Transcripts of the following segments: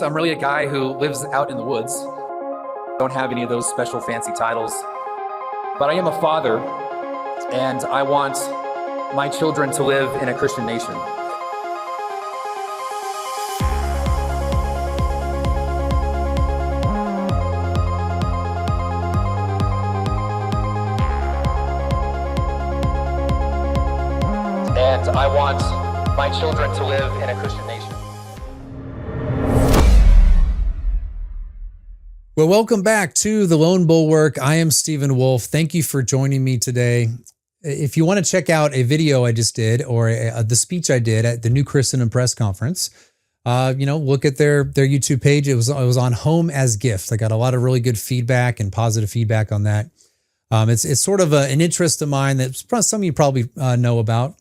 I'm really a guy who lives out in the woods. Don't have any of those special fancy titles, but I am a father, and I want my children to live in a Christian nation. And I want my children to live in a Christian nation. Well, welcome back to The Lone Bulwark. I am Stephen Wolfe. Thank you for joining me today. If you want to check out a video I just did or the speech I did at the New Christendom Press Conference, look at their YouTube page. It was on Home as Gift. I got a lot of really good feedback and positive feedback on that. It's sort of an interest of mine that some of you probably know about.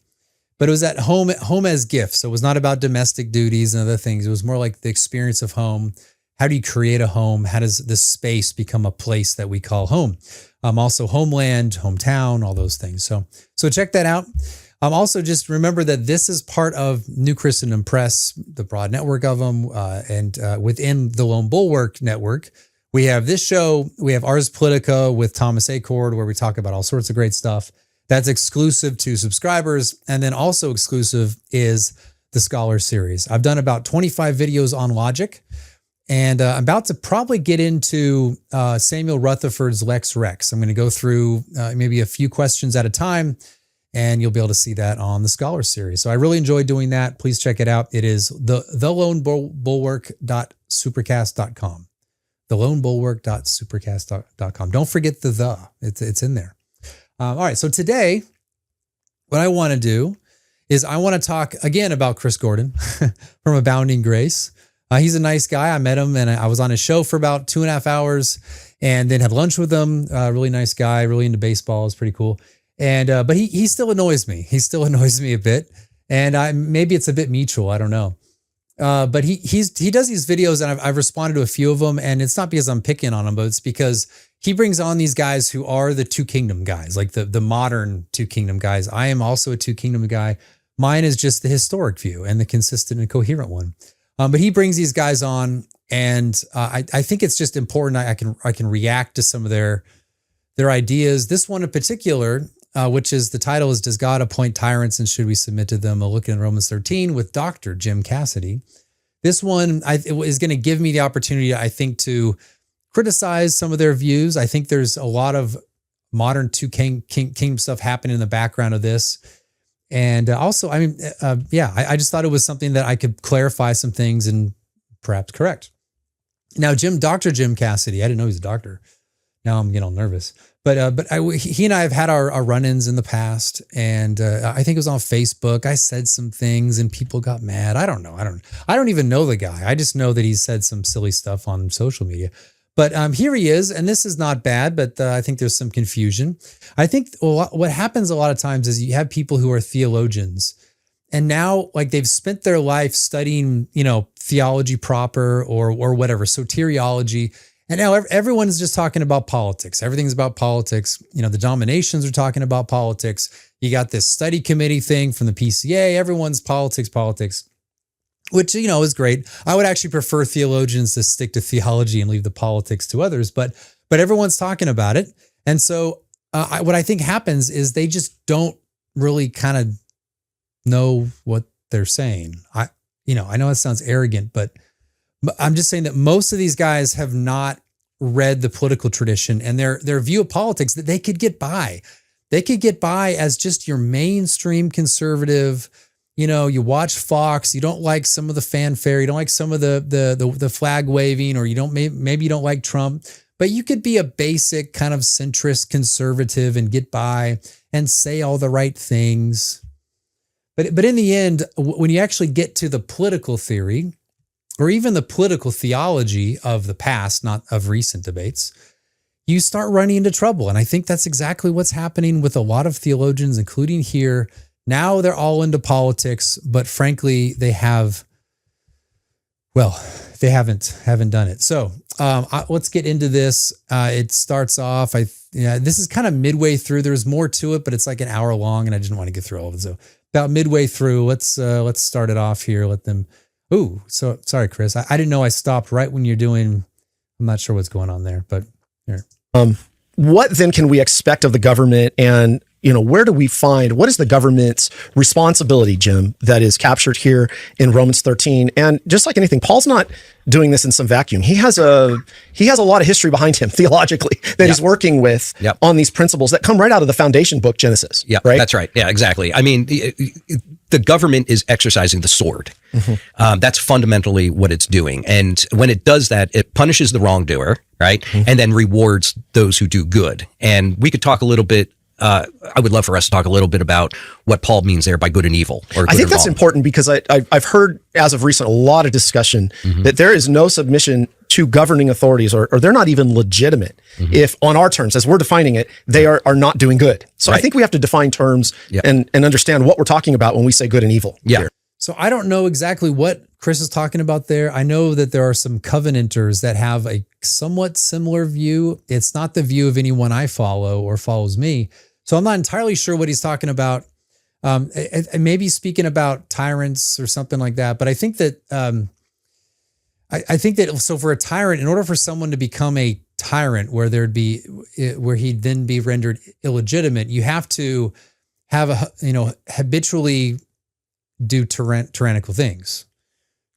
But it was at home as gift. So it was not about domestic duties and other things. It was more like the experience of home. How do you create a home? How does this space become a place that we call home? Also homeland, hometown, all those things. So check that out. Also just remember that this is part of New Christendom Press, the broad network of them. And within the Lone Bulwark network, we have this show. We have Ars Politica with Thomas Acord, where we talk about all sorts of great stuff. That's exclusive to subscribers. And then also exclusive is the Scholar Series. I've done about 25 videos on logic, and I'm about to probably get into Samuel Rutherford's Lex Rex. I'm going to go through maybe a few questions at a time, and you'll be able to see that on the Scholar Series. So I really enjoy doing that. Please check it out. It is thelonebulwark.supercast.com. thelonebulwark.supercast.com. Don't forget the. It's in there. All right, so today, what I want to do is I want to talk again about Chris Gordon from Abounding Grace. He's a nice guy. I met him and I was on his show for about 2.5 hours and then had lunch with him. Really nice guy, really into baseball. It's pretty cool. And but he still annoys me. He still annoys me a bit. And maybe it's a bit mutual. I don't know. But he does these videos and I've responded to a few of them. And it's not because I'm picking on him, but it's because he brings on these guys who are the Two Kingdom guys, like the modern Two Kingdom guys. I am also a Two Kingdom guy. Mine is just the historic view and the consistent and coherent one. But he brings these guys on, and I think it's just important. I can react to some of their ideas. This one in particular, which is the title is "Does God Appoint Tyrants and Should We Submit to Them?" A look in Romans 13 with Dr. Jim Cassidy. This one is going to give me the opportunity, I think, to criticize some of their views. I think there's a lot of modern Two Kingdom stuff happening in the background of this. And also, I just thought it was something that I could clarify some things and perhaps correct. Now, Dr. Jim Cassidy, I didn't know he's a doctor. Now I'm getting all nervous. But he and I have had our run-ins in the past, and I think it was on Facebook. I said some things and people got mad. I don't know. I don't even know the guy. I just know that he said some silly stuff on social media. But here he is, and this is not bad, but I think there's some confusion. I think what happens a lot of times is you have people who are theologians, and now like they've spent their life studying, theology proper or whatever, soteriology, and now everyone's just talking about politics. Everything's about politics. The denominations are talking about politics. You got this study committee thing from the PCA. Everyone's politics. Which, is great. I would actually prefer theologians to stick to theology and leave the politics to others, but everyone's talking about it. And so what I think happens is they just don't really kind of know what they're saying. I know it sounds arrogant, but I'm just saying that most of these guys have not read the political tradition and their view of politics, that they could get by. They could get by as just your mainstream conservative. You watch Fox, you don't like some of the fanfare, you don't like some of the flag waving, or maybe you don't like Trump, but you could be a basic kind of centrist conservative and get by and say all the right things. But in the end, when you actually get to the political theory or even the political theology of the past, not of recent debates, you start running into trouble. And I think that's exactly what's happening with a lot of theologians, including here. Now they're all into politics, but frankly, they haven't done it. So let's get into this. It starts off, this is kind of midway through. There's more to it, but it's like an hour long and I didn't want to get through all of it. So about midway through, let's start it off here. Ooh, so sorry, Chris. I didn't know I stopped right when you're doing, I'm not sure what's going on there, but here. What then can we expect of the government, and where do we find, what is the government's responsibility, Jim, that is captured here in Romans 13? And just like anything, Paul's not doing this in some vacuum. He has a lot of history behind him theologically that he's working with on these principles that come right out of the foundation book, Genesis. Yeah, right? That's right. Yeah, exactly. I mean, the government is exercising the sword. That's fundamentally what it's doing. And when it does that, it punishes the wrongdoer, right? And then rewards those who do good. And we could talk a little bit, I would love for us to talk a little bit about what Paul means there by good and evil. Or I think that's important because I've heard as of recent a lot of discussion that there is no submission to governing authorities, or they're not even legitimate if, on our terms, as we're defining it, they are not doing good. So I think we have to define terms and understand what we're talking about when we say good and evil. Yeah. Here. So I don't know exactly what Chris is talking about there. I know that there are some covenanters that have a somewhat similar view. It's not the view of anyone I follow or follows me. So I'm not entirely sure what he's talking about. Maybe speaking about tyrants or something like that. But I think that so for a tyrant, in order for someone to become a tyrant, where he'd then be rendered illegitimate, you have to have habitually do tyrannical things.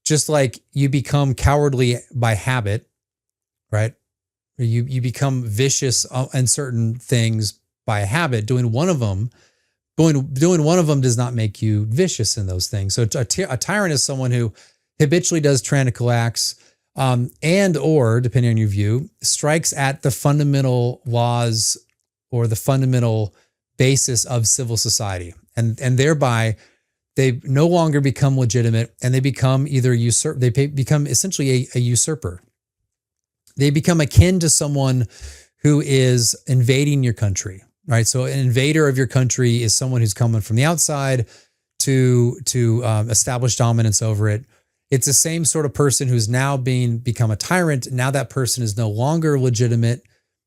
Just like you become cowardly by habit, right? Or you become vicious in certain things by habit. Doing one of them does not make you vicious in those things. So a tyrant is someone who habitually does tyrannical acts, and or, depending on your view, strikes at the fundamental laws or the fundamental basis of civil society, and thereby they no longer become legitimate, and they become become essentially a usurper. They become akin to someone who is invading your country, right? So an invader of your country is someone who's coming from the outside to establish dominance over it. It's the same sort of person who's now become a tyrant. Now that person is no longer legitimate.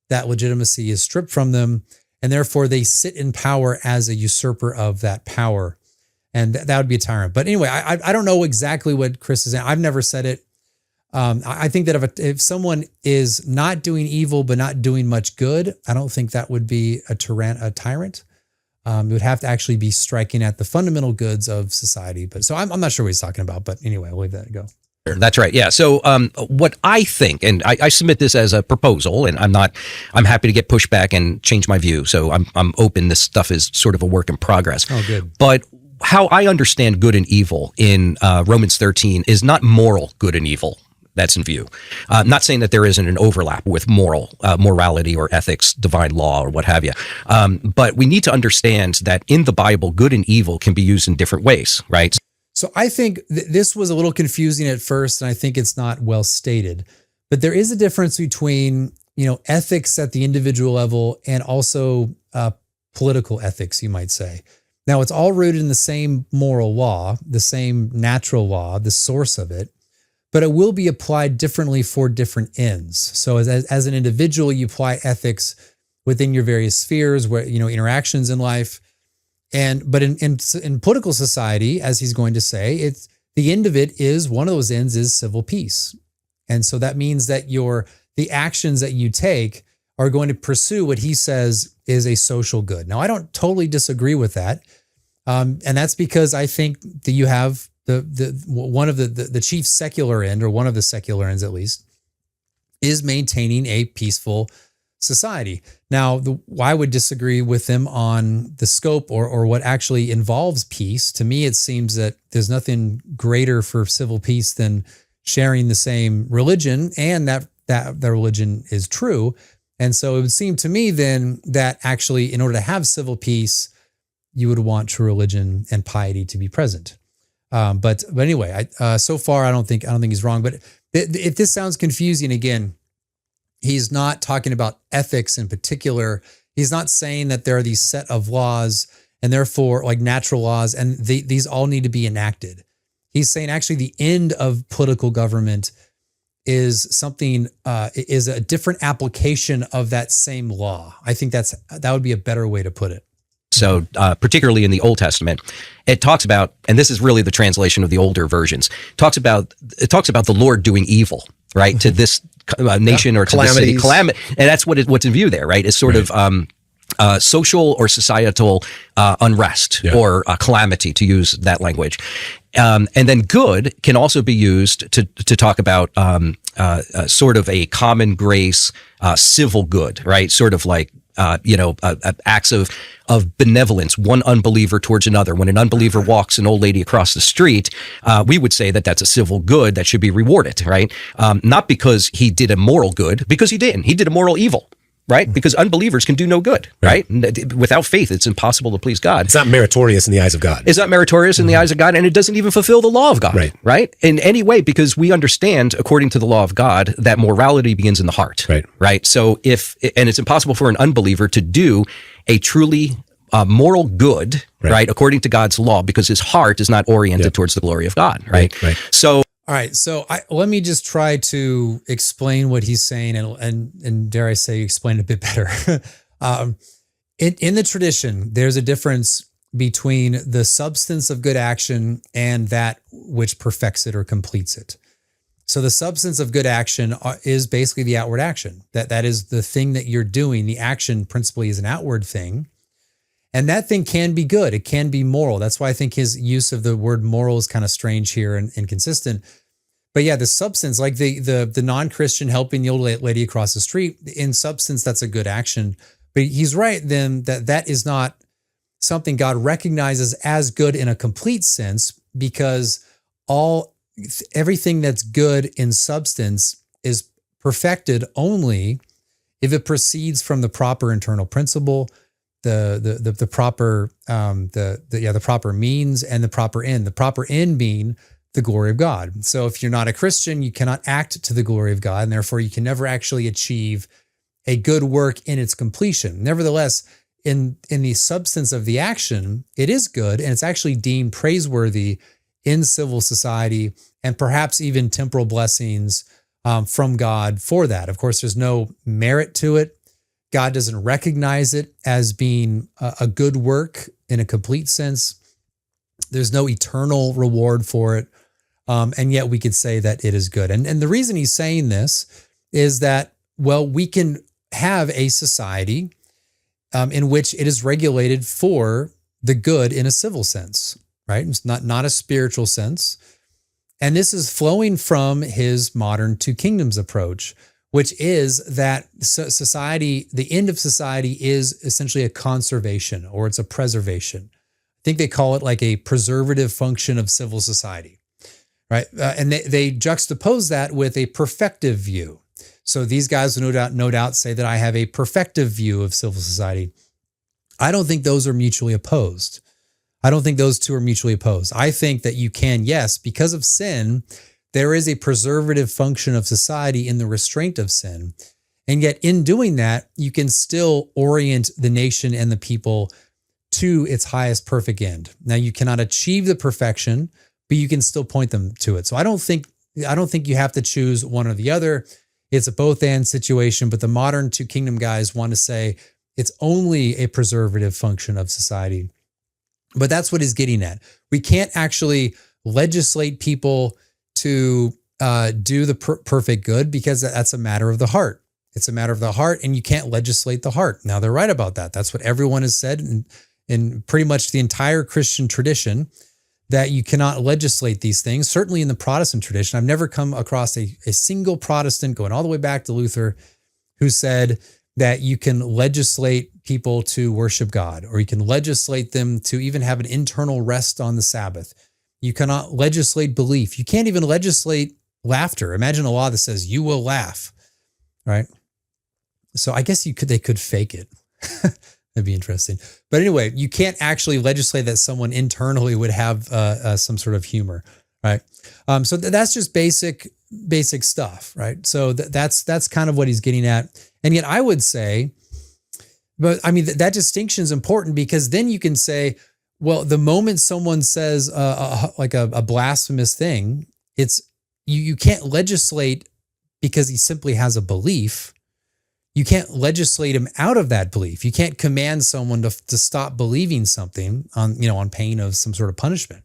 That legitimacy is stripped from them, and therefore they sit in power as a usurper of that power. And that would be a tyrant. But anyway, I don't know exactly what Chris is saying. I've never said it. I think that if someone is not doing evil but not doing much good, I don't think that would be a tyrant. It would have to actually be striking at the fundamental goods of society. But so I'm not sure what he's talking about. But anyway, I'll leave that go. That's right. Yeah. So what I think, and I submit this as a proposal, and I'm happy to get pushback and change my view. So I'm open. This stuff is sort of a work in progress. Oh, good. But how I understand good and evil in Romans 13 is not moral good and evil. That's in view. Not saying that there isn't an overlap with morality or ethics, divine law, or what have you. But we need to understand that in the Bible, good and evil can be used in different ways, right? So I think this was a little confusing at first, and I think it's not well stated. But there is a difference between, ethics at the individual level and also political ethics, you might say. Now, it's all rooted in the same moral law, the same natural law, the source of it, but it will be applied differently for different ends. So as an individual, you apply ethics within your various spheres, where interactions in life, but in political society, as he's going to say, it's the end of it is one of those ends is civil peace, and so that means that the actions that you take are going to pursue what he says is a social good. Now, I don't totally disagree with that. And that's because I think that you have one of the chief secular end, or one of the secular ends at least, is maintaining a peaceful society. Now, I would disagree with them on the scope or what actually involves peace. To me, it seems that there's nothing greater for civil peace than sharing the same religion, and that the religion is true. And so it would seem to me then that actually, in order to have civil peace, you would want true religion and piety to be present. But anyway, so far I don't think he's wrong. But if this sounds confusing, again, he's not talking about ethics in particular. He's not saying that there are these set of laws and therefore like natural laws, and these all need to be enacted. He's saying actually the end of political government is something is a different application of that same law. I think that would be a better way to put it. So particularly in the Old Testament, it talks about, and this is really the translation of the older versions, it talks about the Lord doing evil, right, to this nation or to the city. Calamity. And that's what's in view there, right? Is sort of social or societal unrest or calamity, to use that language. And then good can also be used to talk about sort of a common grace, civil good, right? Sort of like acts of benevolence, one unbeliever towards another. When an unbeliever walks an old lady across the street, we would say that that's a civil good that should be rewarded, right? Not because he did a moral good, because he didn't. He did a moral evil. Right? Because unbelievers can do no good, right? Without faith, it's impossible to please God. It's not meritorious in the eyes of God. It's not meritorious in the eyes of God, and it doesn't even fulfill the law of God, right? In any way, because we understand, according to the law of God, that morality begins in the heart, right? So and it's impossible for an unbeliever to do a truly moral good, right, according to God's law, because his heart is not oriented towards the glory of God, right? So, all right, so let me just try to explain what he's saying, and dare I say, explain it a bit better. In the tradition, there's a difference between the substance of good action and that which perfects it or completes it. So the substance of good action is basically the outward action. That is the thing that you're doing. The action principally is an outward thing. And that thing can be good. It can be moral. That's why I think his use of the word moral is kind of strange here and inconsistent. But yeah, the substance, like the non-Christian helping the old lady across the street, in substance, that's a good action. But he's right then that is not something God recognizes as good in a complete sense, because everything that's good in substance is perfected only if it proceeds from the proper internal principle, the proper means and the proper end. The proper end being the glory of God. So if you're not a Christian, you cannot act to the glory of God, and therefore you can never actually achieve a good work in its completion. Nevertheless, in the substance of the action, it is good, and it's actually deemed praiseworthy in civil society, and perhaps even temporal blessings from God for that. Of course, there's no merit to it. God doesn't recognize it as being a good work in a complete sense. There's no eternal reward for it. And yet we could say that it is good. And the reason he's saying this is that, well, we can have a society in which it is regulated for the good in a civil sense, right? It's not a spiritual sense. And this is flowing from his modern two kingdoms approach, which is that society, the end of society is essentially a conservation, or it's a preservation. I think they call it like a preservative function of civil society, right? And they juxtapose that with a perfective view. So these guys no doubt say that I have a perfective view of civil society. I don't think those are mutually opposed. I don't think those two are mutually opposed. I think that you can, yes, because of sin, there is a preservative function of society in the restraint of sin. And yet in doing that, you can still orient the nation and the people to its highest perfect end. Now, you cannot achieve the perfection, but you can still point them to it. So I don't think you have to choose one or the other. It's a both and situation, but the modern two kingdom guys want to say it's only a preservative function of society. But that's what he's getting at. We can't actually legislate people to do the perfect good, because that's a matter of the heart. It's a matter of the heart, and you can't legislate the heart. Now, they're right about that. That's what everyone has said in pretty much the entire Christian tradition, that you cannot legislate these things. Certainly in the Protestant tradition, I've never come across a single Protestant, going all the way back to Luther, who said that you can legislate people to worship God, or you can legislate them to even have an internal rest on the Sabbath. You cannot legislate belief. You can't even legislate laughter. Imagine a law that says you will laugh, right? So I guess they could fake it. That'd be interesting. But anyway, you can't actually legislate that someone internally would have some sort of humor, right? So that's just basic stuff, right? So that's kind of what he's getting at. And yet I would say, but I mean, that distinction is important, because then you can say, well, the moment someone says like a blasphemous thing, it's you can't legislate because he simply has a belief. You can't legislate him out of that belief. You can't command someone to stop believing something on pain of some sort of punishment.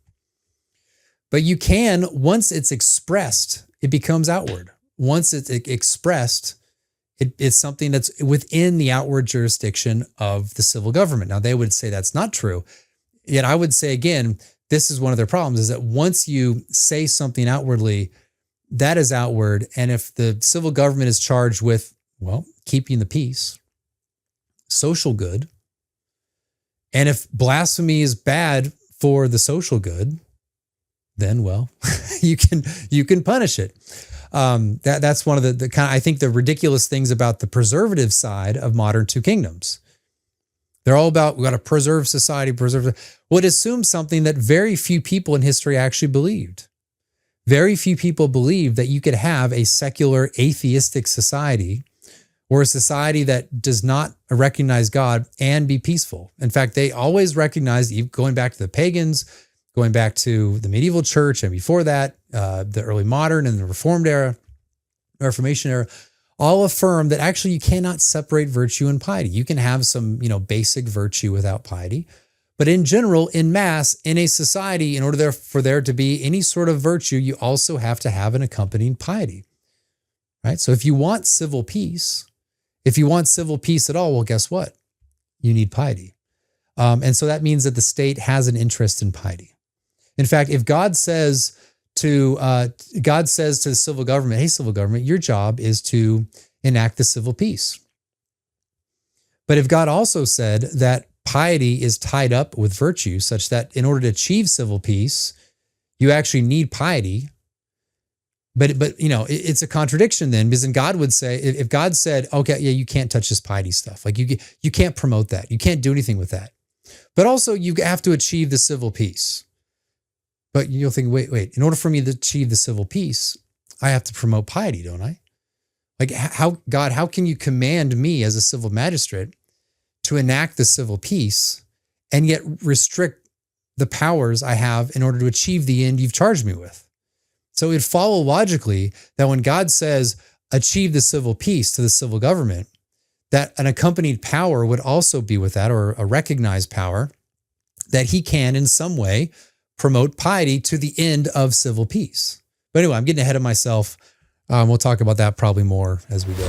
But you can, once it's expressed, it becomes outward. Once it's expressed, it's something that's within the outward jurisdiction of the civil government. Now, they would say that's not true. Yet I would say, again, this is one of their problems, is that once you say something outwardly, that is outward. And if the civil government is charged with, well, keeping the peace, social good, and if blasphemy is bad for the social good, then, well, you can punish it. That's one of the kind of, I think, the ridiculous things about the preservative side of modern two kingdoms. They're all about, we got to preserve society, well, it assumes something that very few people in history actually believed. Very few people believed that you could have a secular atheistic society or a society that does not recognize God and be peaceful. In fact, they always recognized, going back to the pagans, going back to the medieval church, and before that, the early modern and the Reformed era, Reformation era, all affirm that actually you cannot separate virtue and piety. You can have some, basic virtue without piety. But in general, in mass, in a society, in order for there to be any sort of virtue, you also have to have an accompanying piety, right? So if you want civil peace at all, well, guess what? You need piety. And so that means that the state has an interest in piety. In fact, if God says to the civil government, hey, civil government, your job is to enact the civil peace. But if God also said that piety is tied up with virtue, such that in order to achieve civil peace, you actually need piety. But it's a contradiction then, because then God would say, if God said, okay, yeah, you can't touch this piety stuff. Like you can't promote that. You can't do anything with that. But also you have to achieve the civil peace. But you'll think, wait, in order for me to achieve the civil peace, I have to promote piety, don't I? Like, how can you command me as a civil magistrate to enact the civil peace and yet restrict the powers I have in order to achieve the end you've charged me with? So it'd follow logically that when God says, achieve the civil peace to the civil government, that an accompanied power would also be with that, or a recognized power, that he can in some way promote piety to the end of civil peace. But anyway, I'm getting ahead of myself. We'll talk about that probably more as we go.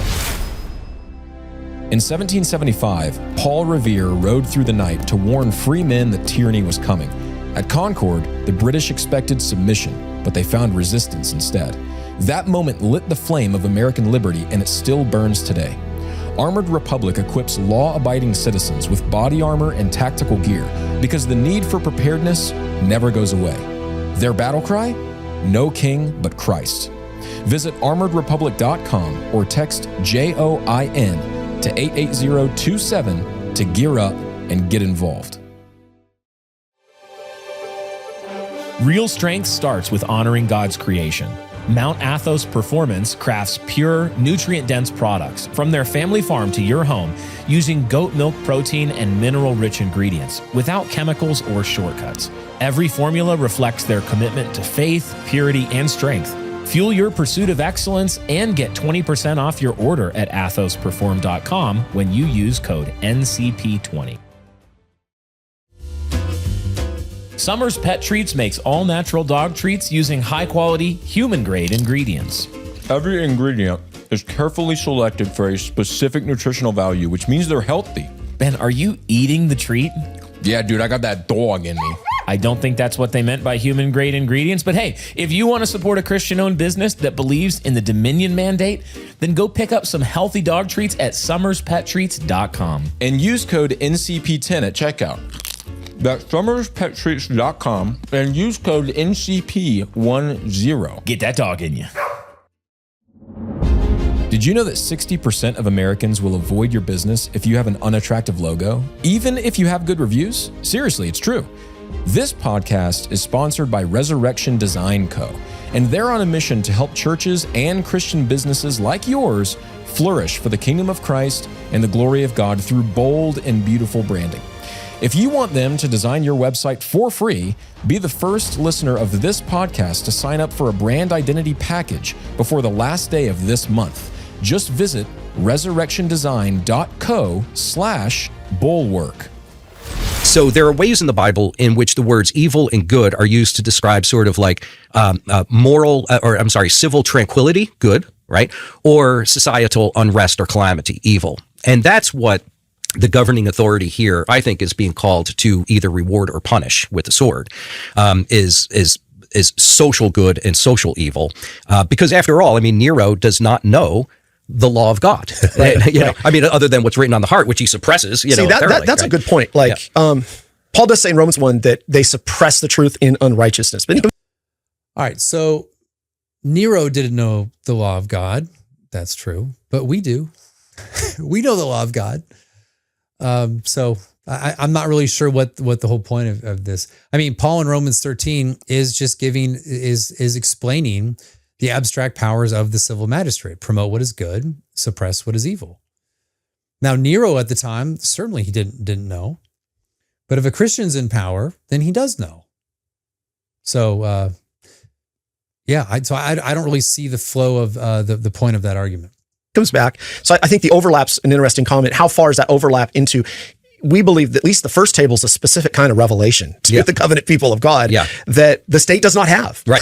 In 1775, Paul Revere rode through the night to warn free men that tyranny was coming. At Concord, the British expected submission, but they found resistance instead. That moment lit the flame of American liberty, and it still burns today. Armored Republic equips law-abiding citizens with body armor and tactical gear because the need for preparedness never goes away. Their battle cry? No king but Christ. Visit armoredrepublic.com or text JOIN to 88027 to gear up and get involved. Real strength starts with honoring God's creation. Mount Athos Performance crafts pure, nutrient-dense products from their family farm to your home using goat milk protein and mineral-rich ingredients without chemicals or shortcuts. Every formula reflects their commitment to faith, purity, and strength. Fuel your pursuit of excellence and get 20% off your order at athosperform.com when you use code NCP20. Summers Pet Treats makes all-natural dog treats using high-quality, human-grade ingredients. Every ingredient is carefully selected for a specific nutritional value, which means they're healthy. Ben, are you eating the treat? Yeah, dude, I got that dog in me. I don't think that's what they meant by human-grade ingredients, but hey, if you want to support a Christian-owned business that believes in the Dominion mandate, then go pick up some healthy dog treats at summerspetTreats.com. And use code NCP10 at checkout. That's summerspetTreats.com and use code NCP10. Get that dog in you. Did you know that 60% of Americans will avoid your business if you have an unattractive logo, even if you have good reviews? Seriously, it's true. This podcast is sponsored by Resurrection Design Co., and they're on a mission to help churches and Christian businesses like yours flourish for the kingdom of Christ and the glory of God through bold and beautiful branding. If you want them to design your website for free, be the first listener of this podcast to sign up for a brand identity package before the last day of this month. Just visit resurrectiondesign.co/bulwark. So there are ways in the Bible in which the words evil and good are used to describe sort of like civil tranquility, good, right? Or societal unrest or calamity, evil. And that's what the governing authority here, I think, is being called to either reward or punish with the sword, is social good and social evil. Because after all, I mean, Nero does not know the law of God, right. I mean, other than what's written on the heart, which he suppresses. That's right? A good point. Like, Paul does say in Romans 1 that they suppress the truth in unrighteousness. But All right, so Nero didn't know the law of God. That's true, but we do. We know the law of God. So I'm not really sure what the whole point of this. I mean, Paul in Romans 13 is just is explaining the abstract powers of the civil magistrate: promote what is good, suppress what is evil. Now, Nero at the time, certainly he didn't know, but if a Christian's in power, then he does know. So, I don't really see the flow of the point of that argument. Comes back. So I think the overlap's an interesting comment. How far is that overlap into? We believe that at least the first table is a specific kind of revelation to the covenant people of God that the state does not have. Right.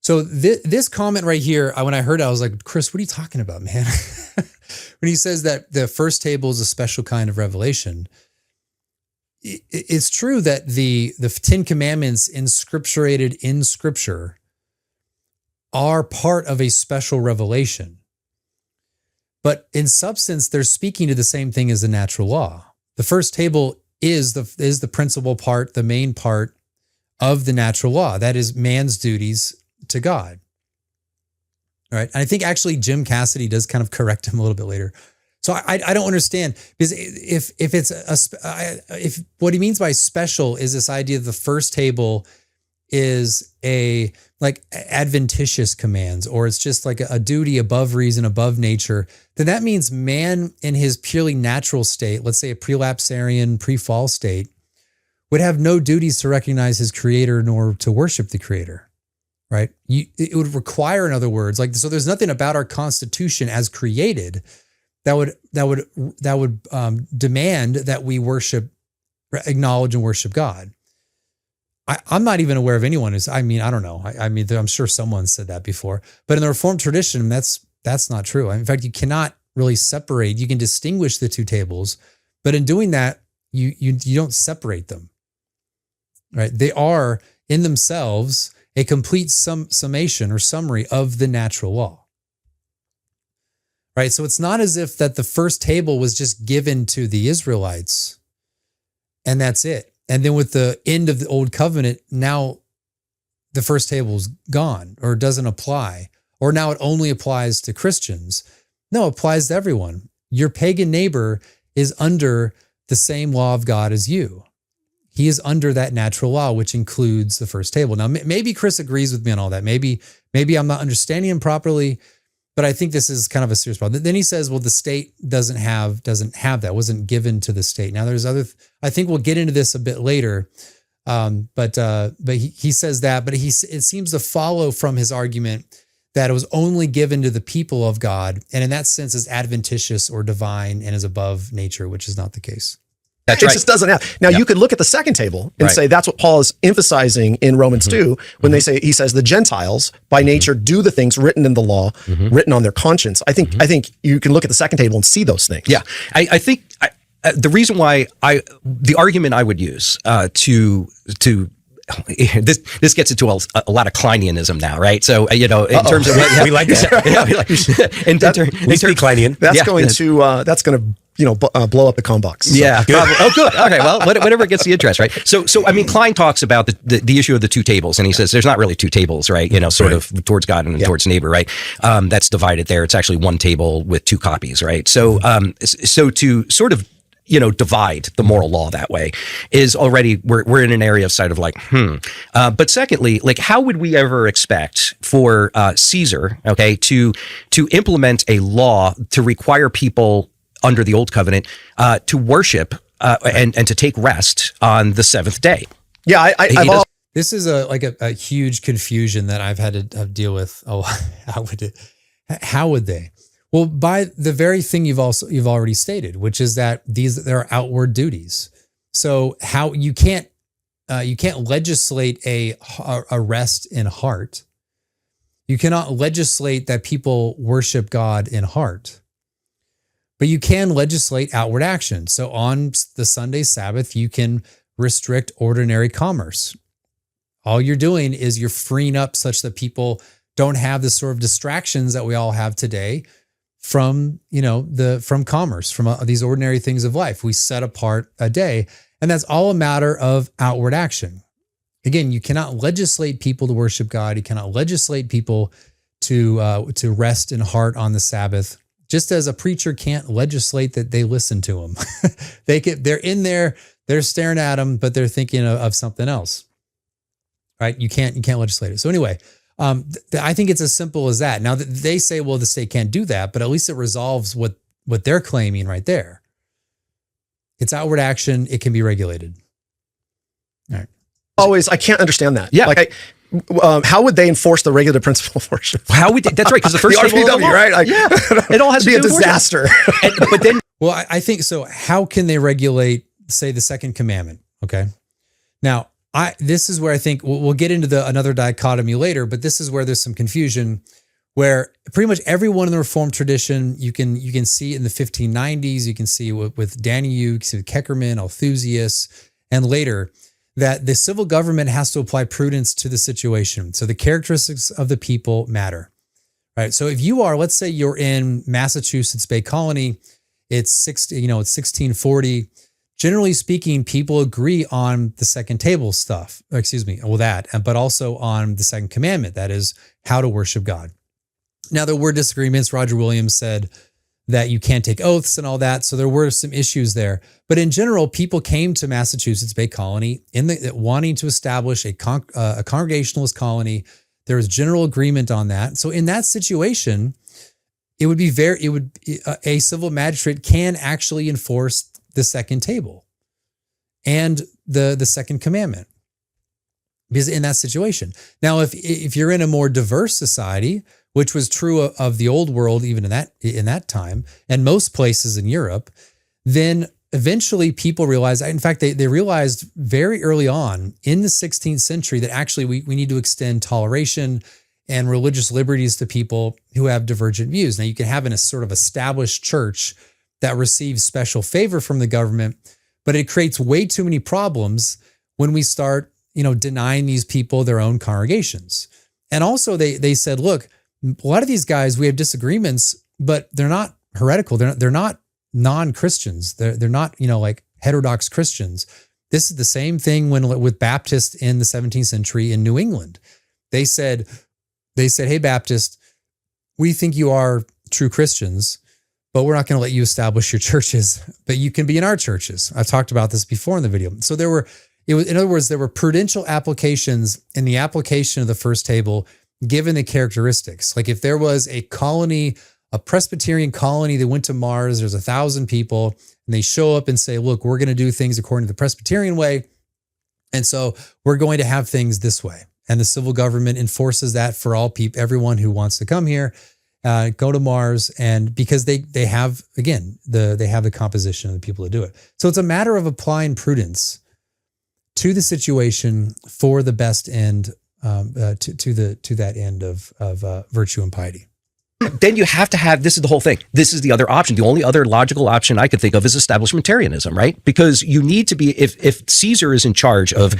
So this comment right here, when I heard it, I was like, Chris, what are you talking about, man? When he says that the first table is a special kind of revelation, it's true that the 10 Commandments inscripturated in Scripture are part of a special revelation. But in substance, they're speaking to the same thing as the natural law. The first table is the principal part, the main part of the natural law. That is man's duties to God. All right. And I think actually Jim Cassidy does kind of correct him a little bit later. So I don't understand, because if what he means by special is this idea that the first table is a like adventitious commands, or it's just like a duty above reason, above nature, then that means man in his purely natural state, let's say a prelapsarian, pre-fall state, would have no duties to recognize his creator nor to worship the creator, right? It would require, in other words, so there's nothing about our Constitution as created that would demand that we acknowledge and worship God. I'm not even aware of anyone I don't know. I'm sure someone said that before, but in the Reformed tradition, that's not true. In fact, you cannot really separate. You can distinguish the two tables, but in doing that, you don't separate them, right? They are in themselves a complete summation or summary of the natural law. Right. So it's not as if that the first table was just given to the Israelites and that's it. And then with the end of the old covenant, now the first table is gone or doesn't apply, or now it only applies to Christians. No, it applies to everyone. Your pagan neighbor is under the same law of God as you. He is under that natural law, which includes the first table. Now, maybe Chris agrees with me on all that. Maybe I'm not understanding him properly, but I think this is kind of a serious problem. Then he says, well, the state doesn't have that, wasn't given to the state. Now there's I think we'll get into this a bit later. But he says that, but it seems to follow from his argument that it was only given to the people of God. And in that sense is adventitious or divine and is above nature, which is not the case. That's right. It just doesn't have. Now you could look at the second table and say that's what Paul is emphasizing in Romans 2 when he says the Gentiles by nature do the things written in the law, written on their conscience. I think you can look at the second table and see those things. Yeah, I think the reason why the argument I would use to this gets into a lot of Kleinianism now, right? So in terms of we like that. We speak Kleinian. That's going to blow up the combox. So. Yeah. Oh, good. Okay. Well, whatever gets the interest, right? So I mean, Klein talks about the issue of the two tables, and he says there's not really two tables, right? Sort of towards God and towards neighbor, right? That's divided there. It's actually one table with two copies, right? So, so to sort of divide the moral law that way is already we're in an area of sort of like but secondly, like how would we ever expect for Caesar, okay, to implement a law to require people under the old covenant to worship and to take rest on the seventh day? Yeah, this is a huge confusion that I've had to deal with. Oh, how would they? Well, by the very thing you've already stated, which is that there are outward duties. So how you can't legislate a rest in heart. You cannot legislate that people worship God in heart. But you can legislate outward action. So on the Sunday Sabbath, you can restrict ordinary commerce. All you're doing is you're freeing up such that people don't have the sort of distractions that we all have today from, from commerce, from these ordinary things of life. We set apart a day, and that's all a matter of outward action. Again, you cannot legislate people to worship God. You cannot legislate people to rest in heart on the Sabbath. Just as a preacher can't legislate that they listen to him. They're in there, they're staring at him, but they're thinking of something else. Right? You can't legislate it. So anyway, I think it's as simple as that. Now they say, well, the state can't do that, but at least it resolves what they're claiming right there. It's outward action. It can be regulated. All right. Always, I can't understand that. Yeah. Like, how would they enforce the regulative principle of worship? That's right, because the first the table of the RPW, law, right? Like, yeah, it all has to be a do with worship. disaster. But then, Well, I think so. How can they regulate, say, the second commandment? Okay. Now, this is where I think we'll get into another dichotomy later, but this is where there's some confusion, where pretty much everyone in the Reformed tradition, you can see in the 1590s, you can see with Daniel, you can see with Keckerman, Althusius, and later, that the civil government has to apply prudence to the situation. So the characteristics of the people matter, right? So if you are, let's say you're in Massachusetts Bay Colony, it's 1640. Generally speaking, people agree on the second table stuff, but also on the second commandment, that is how to worship God. Now, there were disagreements. Roger Williams said that you can't take oaths and all that. So there were some issues there. But in general, people came to Massachusetts Bay Colony wanting to establish a congregationalist colony. There was general agreement on that. So in that situation, a civil magistrate can actually enforce the second table and the second commandment, because in that situation. Now, if you're in a more diverse society, which was true of the old world, even in that time, and most places in Europe, then eventually people realized, in fact, they realized very early on in the 16th century that actually we need to extend toleration and religious liberties to people who have divergent views. Now, you can have a sort of established church that receives special favor from the government, but it creates way too many problems when we start, denying these people their own congregations. And also they said, look, a lot of these guys, we have disagreements, but they're not heretical. They're not non-Christians. They're not, like heterodox Christians. This is the same thing with Baptists in the 17th century in New England. They said, hey, Baptist, we think you are true Christians, but we're not going to let you establish your churches, but you can be in our churches. I've talked about this before in the video. So in other words, there were prudential applications in the application of the first table, given the characteristics. Like if there was a colony, a Presbyterian colony that went to Mars, there's 1,000 people, and they show up and say, look, we're going to do things according to the Presbyterian way. And so we're going to have things this way. And the civil government enforces that for all people, everyone who wants to come here, go to Mars. And because they have, again, they have the composition of the people to do it. So it's a matter of applying prudence to the situation for the best end, to that end of virtue and piety. then you have to have, this is the whole thing. This is the other option. The only other logical option I could think of is establishmentarianism, right? Because you need to be, if Caesar is in charge of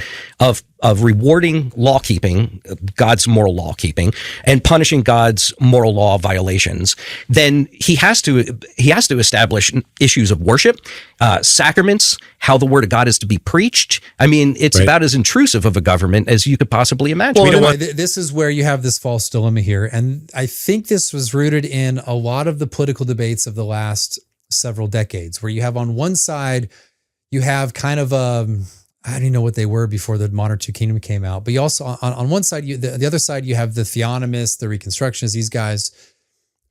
rewarding law keeping, God's moral law keeping, and punishing God's moral law violations, then he has to establish issues of worship, sacraments, how the word of God is to be preached. I mean, it's about as intrusive of a government as you could possibly imagine. Well, this is where you have this false dilemma here. And I think this was rooted in a lot of the political debates of the last several decades, where you have on one side, you have kind of I don't even know what they were before the Modern Two Kingdom came out. But you also, on one side, the other side, you have the theonomists, the Reconstructionists, these guys.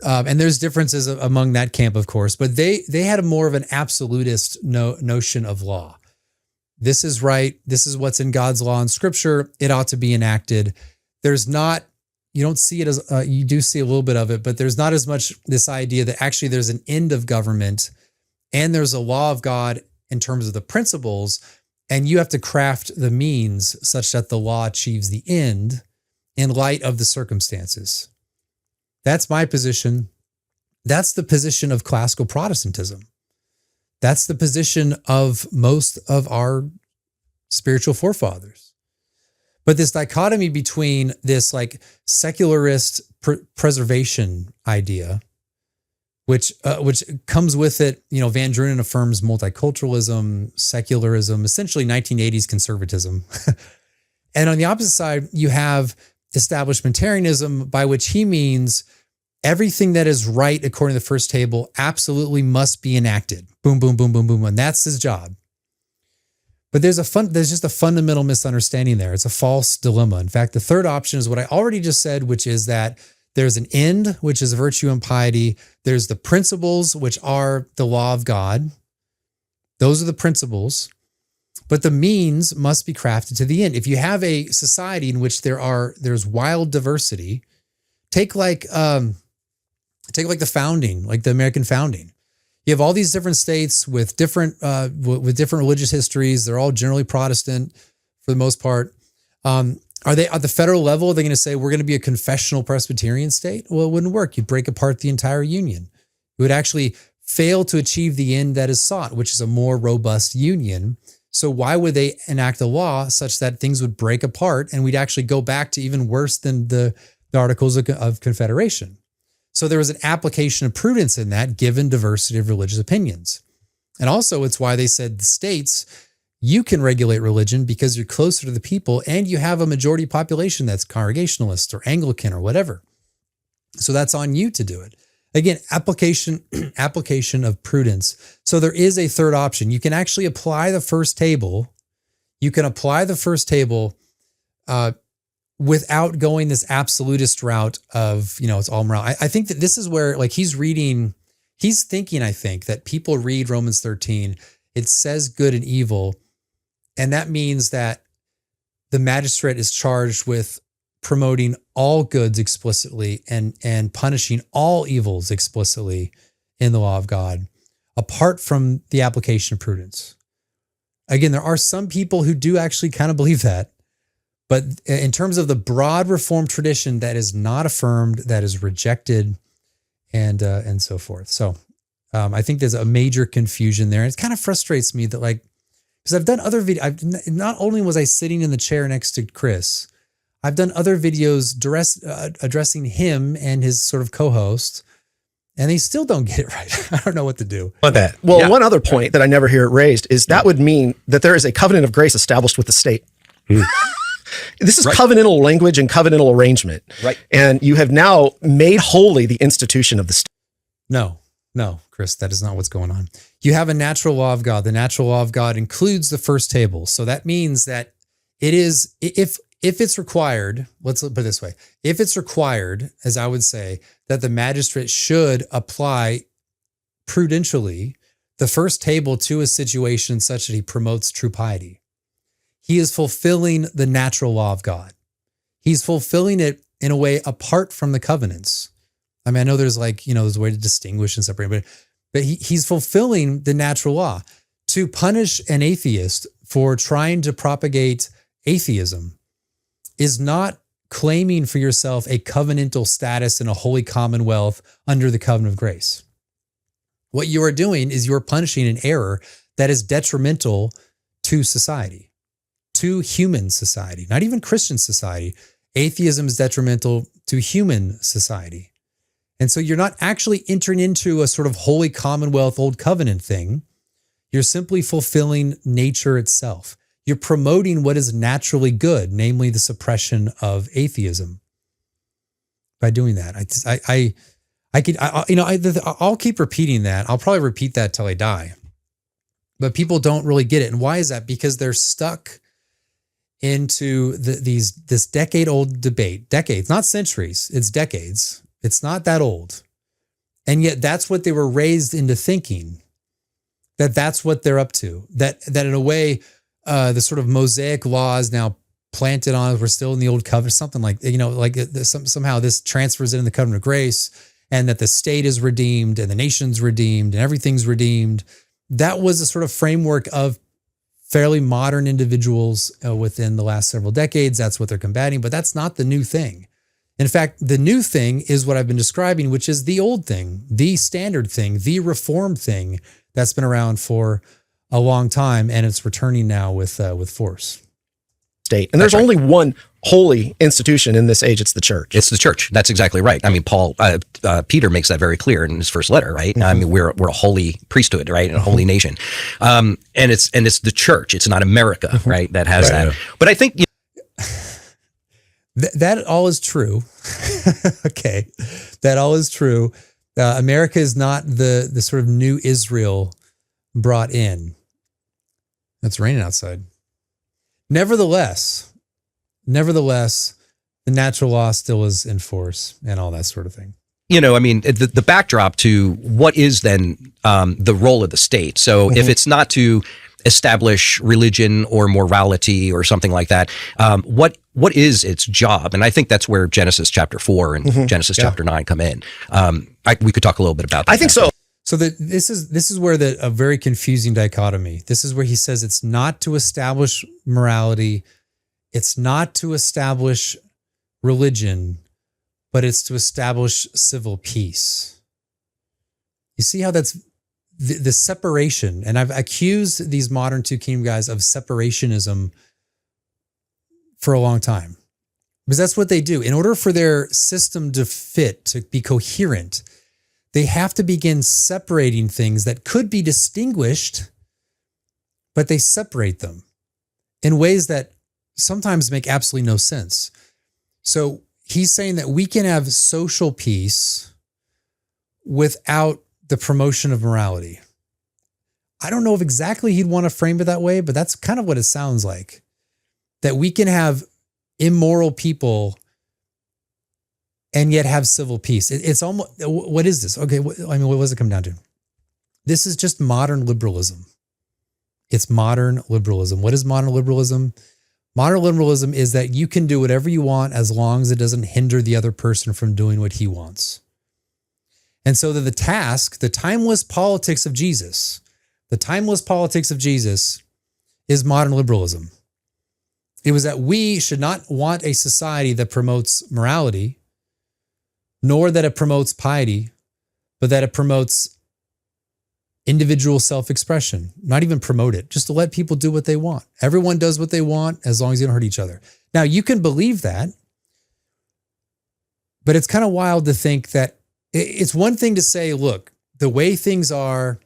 And there's differences among that camp, of course, but they had a more of an absolutist notion of law. This is right. This is what's in God's law and scripture. It ought to be enacted. There's not, you don't see it as, you do see a little bit of it, but there's not as much this idea that actually there's an end of government and there's a law of God in terms of the principles, and you have to craft the means such that the law achieves the end in light of the circumstances. That's my position. That's the position of classical Protestantism. That's the position of most of our spiritual forefathers. But this dichotomy between this like secularist preservation idea, which comes with it, Van Drunen affirms multiculturalism, secularism, essentially 1980s conservatism. And on the opposite side, you have establishmentarianism, by which he means everything that is right according to the first table absolutely must be enacted. Boom, boom, boom, boom, boom. And that's his job. But there's just a fundamental misunderstanding there. It's a false dilemma. In fact, the third option is what I already just said, which is that there's an end, which is virtue and piety. There's the principles, which are the law of God. Those are the principles. But the means must be crafted to the end. If you have a society in which there's wild diversity, take like the founding, like the American founding. You have all these different states with different religious histories. They're all generally Protestant for the most part. Are they at the federal level? Are they going to say we're going to be a confessional Presbyterian state? Well, it wouldn't work. You'd break apart the entire union. It would actually fail to achieve the end that is sought, which is a more robust union. So why would they enact a law such that things would break apart and we'd actually go back to even worse than the Articles of Confederation? So there was an application of prudence in that, given diversity of religious opinions. And also it's why they said the states, you can regulate religion because you're closer to the people and you have a majority population that's Congregationalist or Anglican or whatever. So that's on you to do it. Again, application of prudence. So there is a third option. You can actually apply the first table. You can apply the first table without going this absolutist route of, it's all moral. I think that this is where he's thinking, I think, that people read Romans 13. It says good and evil. And that means that the magistrate is charged with promoting all goods explicitly and punishing all evils explicitly in the law of God, apart from the application of prudence. Again, there are some people who do actually kind of believe that, but in terms of the broad Reformed tradition, that is not affirmed, that is rejected, and so forth. So I think there's a major confusion there. And it kind of frustrates me that because I've done other videos. Not only was I sitting in the chair next to Chris, I've done other videos addressing him and his sort of co-host, and they still don't get it right. I don't know what to do. Well, one other point that I never hear it raised is that would mean that there is a covenant of grace established with the state. This is covenantal language and covenantal arrangement. Right. And you have now made holy the institution of the state. No, Chris, that is not what's going on. You have a natural law of God. The natural law of God includes the first table. So that means that it is, if it's required, let's put it this way, if it's required, as I would say, that the magistrate should apply prudentially the first table to a situation such that he promotes true piety, he is fulfilling the natural law of God. He's fulfilling it in a way apart from the covenants. I mean, I know there's there's a way to distinguish and separate, but he's fulfilling the natural law. To punish an atheist for trying to propagate atheism is not claiming for yourself a covenantal status in a holy commonwealth under the covenant of grace. What you are doing is you're punishing an error that is detrimental to society, to human society, not even Christian society. Atheism is detrimental to human society. And so you're not actually entering into a sort of holy commonwealth, old covenant thing. You're simply fulfilling nature itself. You're promoting what is naturally good, namely the suppression of atheism. By doing that, I'll keep repeating that. I'll probably repeat that till I die. But people don't really get it. And why is that? Because they're stuck into this decade-old debate. Decades, not centuries. It's decades. It's not that old. And yet that's what they were raised into thinking, that's what they're up to. That in a way, the sort of Mosaic law is now planted on, we're still in the old covenant, something like, like somehow this transfers in the covenant of grace, and that the state is redeemed and the nation's redeemed and everything's redeemed. That was a sort of framework of fairly modern individuals within the last several decades. That's what they're combating, but that's not the new thing. In fact, the new thing is what I've been describing, which is the old thing, the standard thing, the reformed thing that's been around for a long time, and it's returning now with force. State. And there's only one holy institution in this age. It's the church. It's the church. That's exactly right. I mean, Peter makes that very clear in his first letter, right? I mean, we're a holy priesthood, right? And a holy nation. And it's the church. It's not America, right? That has that. But I think that all is true. Okay. That all is true. America is not the sort of new Israel brought in. It's raining outside. Nevertheless, the natural law still is in force and all that sort of thing. I mean, the backdrop to what is then the role of the state. So if it's not to establish religion or morality or something like that, what is its job? And I think that's where Genesis chapter 4 and Genesis chapter 9 come in. We could talk a little bit about that. I think so. So this is where a very confusing dichotomy. This is where he says it's not to establish morality, it's not to establish religion, but it's to establish civil peace. You see how that's the separation, and I've accused these modern two kingdom guys of separationism for a long time, because that's what they do. In order for their system to fit, to be coherent, they have to begin separating things that could be distinguished, but they separate them in ways that sometimes make absolutely no sense. So he's saying that we can have social peace without the promotion of morality. I don't know if exactly he'd want to frame it that way, but that's kind of what it sounds like. That we can have immoral people and yet have civil peace. It's almost, what is this? Okay, what does it come down to? This is just modern liberalism. It's modern liberalism. What is modern liberalism? Modern liberalism is that you can do whatever you want as long as it doesn't hinder the other person from doing what he wants. And so the task, the timeless politics of Jesus is modern liberalism. It was that we should not want a society that promotes morality, nor that it promotes piety, but that it promotes individual self-expression. Not even promote it, just to let people do what they want. Everyone does what they want as long as you don't hurt each other. Now, you can believe that, but it's kind of wild to think that it's one thing to say, look, the way things are,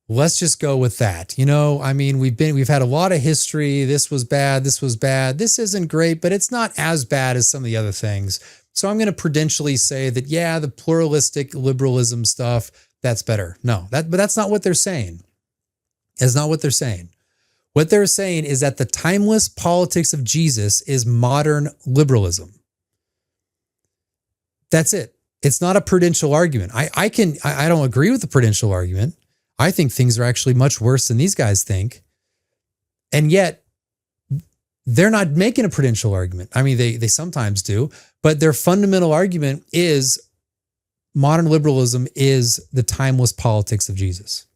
let's just go with that. I mean, we've had a lot of history. This was bad. This isn't great, but it's not as bad as some of the other things. So I'm going to prudentially say that, yeah, the pluralistic liberalism stuff, that's better. No, but that's not what they're saying. It's not what they're saying. What they're saying is that the timeless politics of Jesus is modern liberalism. That's it. It's not a prudential argument. I don't agree with the prudential argument. I think things are actually much worse than these guys think. And yet they're not making a prudential argument. I mean, they sometimes do, but their fundamental argument is modern liberalism is the timeless politics of Jesus.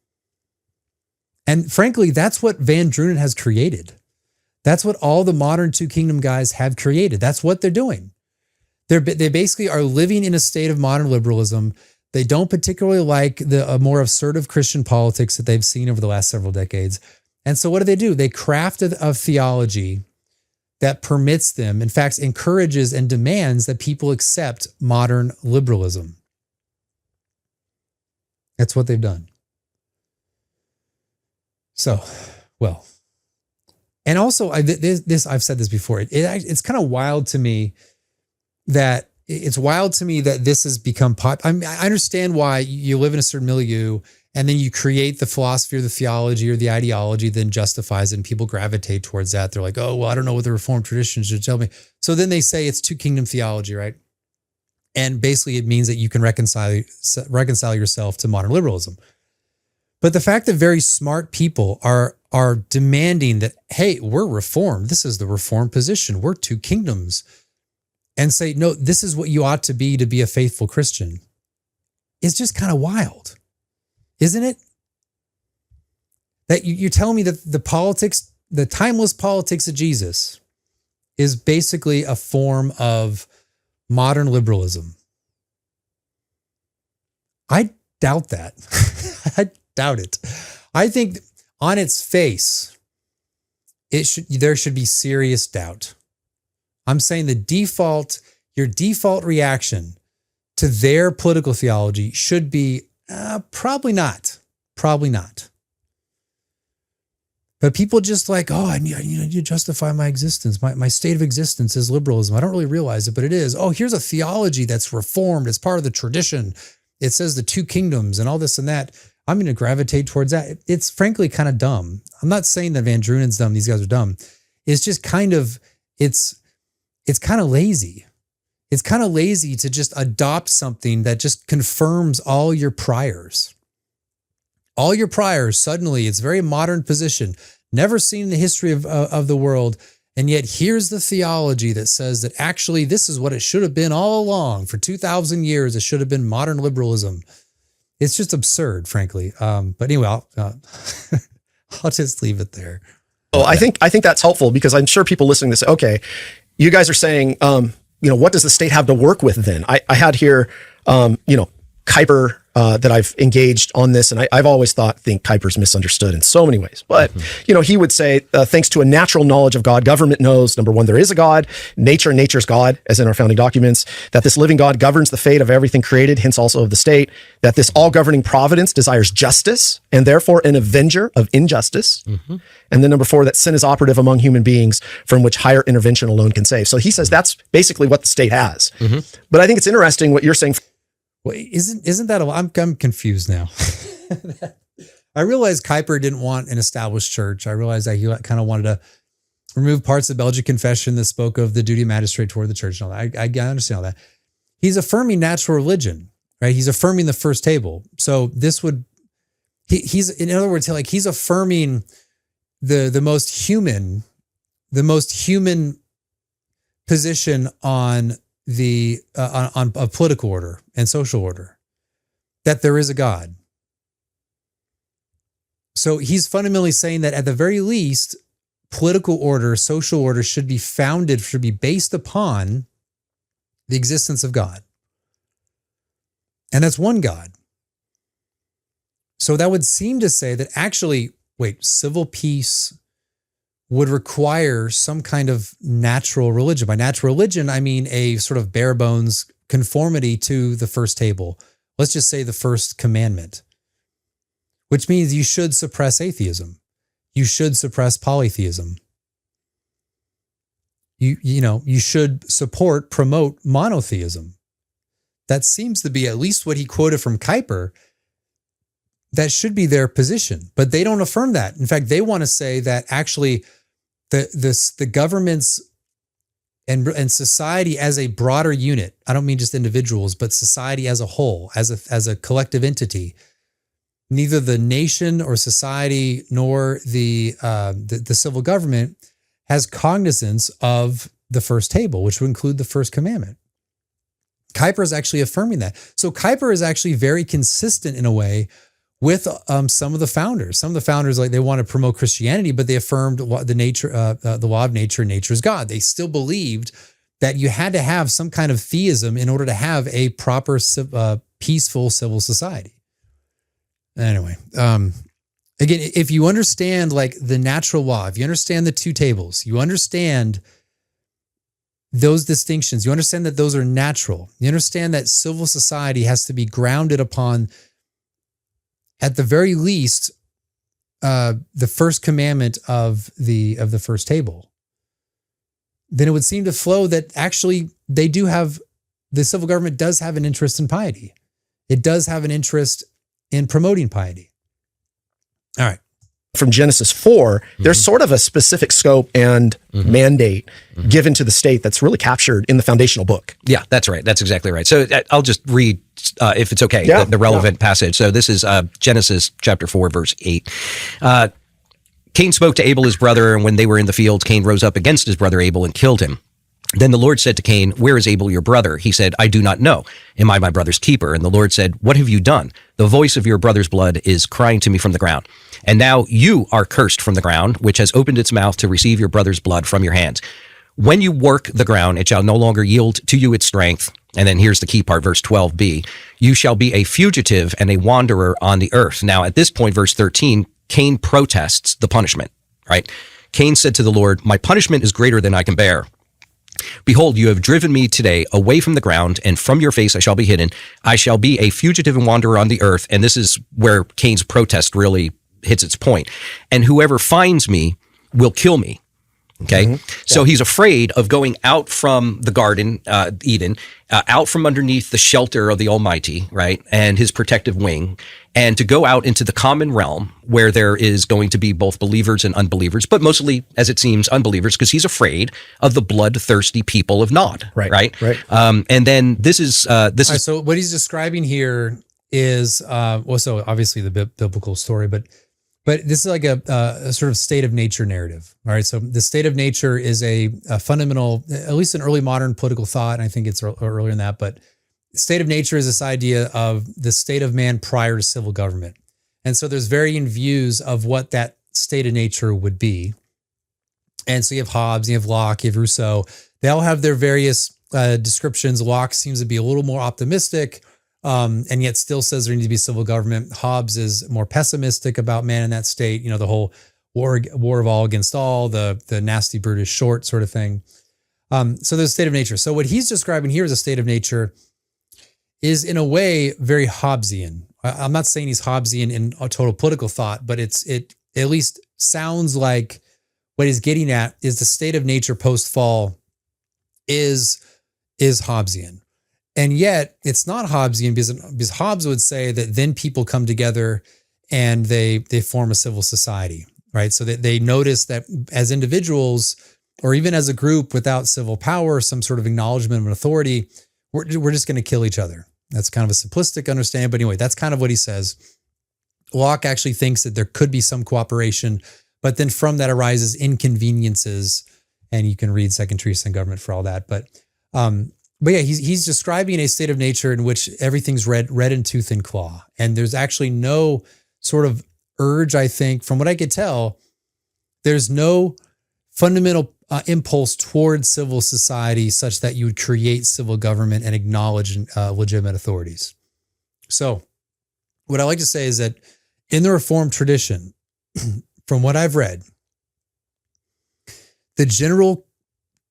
And frankly, that's what Van Drunen has created. That's what all the modern two kingdom guys have created. That's what they're doing. They basically are living in a state of modern liberalism. They don't particularly like the more assertive Christian politics that they've seen over the last several decades. And so what do? They craft a theology that permits them, in fact, encourages and demands that people accept modern liberalism. That's what they've done. So, well, and also I've said this before. It's kind of wild to me that this has become I understand why you live in a certain milieu and then you create the philosophy or the theology or the ideology, then justifies it and people gravitate towards that. They're like, oh, well, I don't know what the Reformed tradition should tell me. So then they say it's two kingdom theology, right? And basically it means that you can reconcile yourself to modern liberalism. But the fact that very smart people are demanding that, hey, we're reformed. This is the reformed position. We're two kingdoms. And say, no, this is what you ought to be a faithful Christian. It's just kind of wild, isn't it? That you're telling me that the timeless politics of Jesus is basically a form of modern liberalism. I doubt that. I doubt it. I think on its face, there should be serious doubt. I'm saying your default reaction to their political theology should be probably not. But people just like, oh, I need to justify my existence. My state of existence is liberalism. I don't really realize it, but it is. Oh, here's a theology that's reformed. It's part of the tradition. It says the two kingdoms and all this and that. I'm going to gravitate towards that. It's frankly kind of dumb. I'm not saying that Van Drunen's dumb. These guys are dumb. It's just kind of, it's kind of lazy. It's kind of lazy to just adopt something that just confirms all your priors. All your priors, suddenly, it's a very modern position, never seen in the history of the world. And yet here's the theology that says that actually this is what it should have been all along. For 2,000 years, it should have been modern liberalism. It's just absurd, frankly. But anyway, I'll just leave it there. Oh, I think that's helpful because I'm sure people listening to this, okay, you guys are saying, what does the state have to work with then? I had here, Kuyper, that I've engaged on this, and I've always think Kuyper's misunderstood in so many ways. But, he would say, thanks to a natural knowledge of God, government knows, number one, there is a God, nature's God, as in our founding documents, that this living God governs the fate of everything created, hence also of the state, that this all-governing providence desires justice, and therefore an avenger of injustice. And then number four, that sin is operative among human beings from which higher intervention alone can save. So he says that's basically what the state has. But I think it's interesting what you're saying. Well, isn't that I'm confused now. I realized Kuyper didn't want an established church. I realized that he kind of wanted to remove parts of the Belgian Confession that spoke of the duty of magistrate toward the church and all that. I understand all that. He's affirming natural religion, right? He's affirming the first table. So this would, he's in other words, he's affirming the most human position on on a political order and social order, that there is a God. So he's fundamentally saying that at the very least, political order, social order should be based upon the existence of God. And that's one God. So that would seem to say that actually, civil peace would require some kind of natural religion. By natural religion, I mean a sort of bare bones conformity to the first table. Let's just say the first commandment, which means you should suppress atheism. You should suppress polytheism. You should promote monotheism. That seems to be at least what he quoted from Kuyper. That should be their position, but they don't affirm that. In fact, they want to say that actually the governments and society as a broader unit, I don't mean just individuals, but society as a whole, as a collective entity, neither the nation or society nor the civil government has cognizance of the first table, which would include the first commandment. Kuyper is actually affirming that. So Kuyper is actually very consistent in a way with some of the founders. Some of the founders, they want to promote Christianity, but they affirmed the law of nature, nature's God. They still believed that you had to have some kind of theism in order to have a proper, peaceful civil society. Anyway, again, if you understand the natural law, if you understand the two tables, you understand those distinctions, you understand that those are natural, you understand that civil society has to be grounded upon, at the very least, the first commandment of the first table, then it would seem to flow that actually the civil government does have an interest in piety. It does have an interest in promoting piety. All right. From Genesis 4, there's sort of a specific scope and mandate given to the state that's really captured in the foundational book. Yeah, that's right. That's exactly right. So I'll just read if it's okay, Yeah, the relevant passage. So this is Genesis chapter 4, verse 8. Cain spoke to Abel, his brother, and when they were in the field, Cain rose up against his brother Abel and killed him. Then the Lord said to Cain, "Where is Abel, your brother?" He said, "I do not know. Am I my brother's keeper?" And the Lord said, "What have you done? The voice of your brother's blood is crying to me from the ground. And now you are cursed from the ground, which has opened its mouth to receive your brother's blood from your hands. When you work the ground, it shall no longer yield to you its strength." And then here's the key part, verse 12b. "You shall be a fugitive and a wanderer on the earth." Now, at this point, verse 13, Cain protests the punishment, right? Cain said to the Lord, "My punishment is greater than I can bear. Behold, you have driven me today away from the ground, and from your face I shall be hidden. I shall be a fugitive and wanderer on the earth." And this is where Cain's protest really hits its point. "And whoever finds me will kill me." Okay. So he's afraid of going out from the garden, Eden, out from underneath the shelter of the Almighty, right? And his protective wing, and to go out into the common realm where there is going to be both believers and unbelievers, but mostly, as it seems, unbelievers, because he's afraid of the bloodthirsty people of Nod. Right. And then this is. So what he's describing here is, so obviously the biblical story, but this is like a sort of state of nature narrative. All right. So the state of nature is a fundamental, at least in early modern political thought, and I think it's earlier than that, but state of nature is this idea of the state of man prior to civil government. And so there's varying views of what that state of nature would be. And so you have Hobbes, you have Locke, you have Rousseau. They all have their various descriptions. Locke seems to be a little more optimistic, and yet still says there needs to be civil government. Hobbes is more pessimistic about man in that state, the whole war of all against all, the nasty brutish short sort of thing. So there's a state of nature. So what he's describing here as a state of nature is in a way very Hobbesian. I'm not saying he's Hobbesian in a total political thought, but it at least sounds like what he's getting at is the state of nature post-fall is Hobbesian. And yet it's not Hobbesian because Hobbes would say that then people come together and they form a civil society, right? So that they notice that as individuals or even as a group without civil power, some sort of acknowledgement of an authority, we're just going to kill each other. That's kind of a simplistic understanding, but anyway, that's kind of what he says. Locke actually thinks that there could be some cooperation, but then from that arises inconveniences, and you can read Second Treatise on Government for all that. But yeah, he's describing a state of nature in which everything's red in tooth and claw, and there's actually no sort of urge. I think, from what I could tell, there's no fundamental impulse towards civil society such that you would create civil government and acknowledge legitimate authorities. So what I like to say is that in the Reformed tradition, from what I've read, the general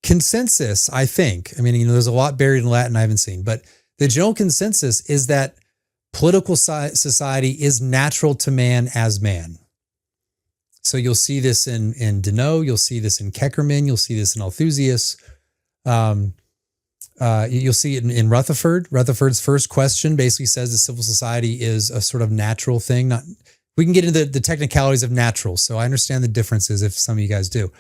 consensus, I think, there's a lot buried in Latin I haven't seen, but the general consensus is that political society is natural to man as man. So you'll see this in Deneau, you'll see this in Keckerman, you'll see this in Althusius. You'll see it in Rutherford. Rutherford's first question basically says the civil society is a sort of natural thing. We can get into the technicalities of natural, so I understand the differences if some of you guys do.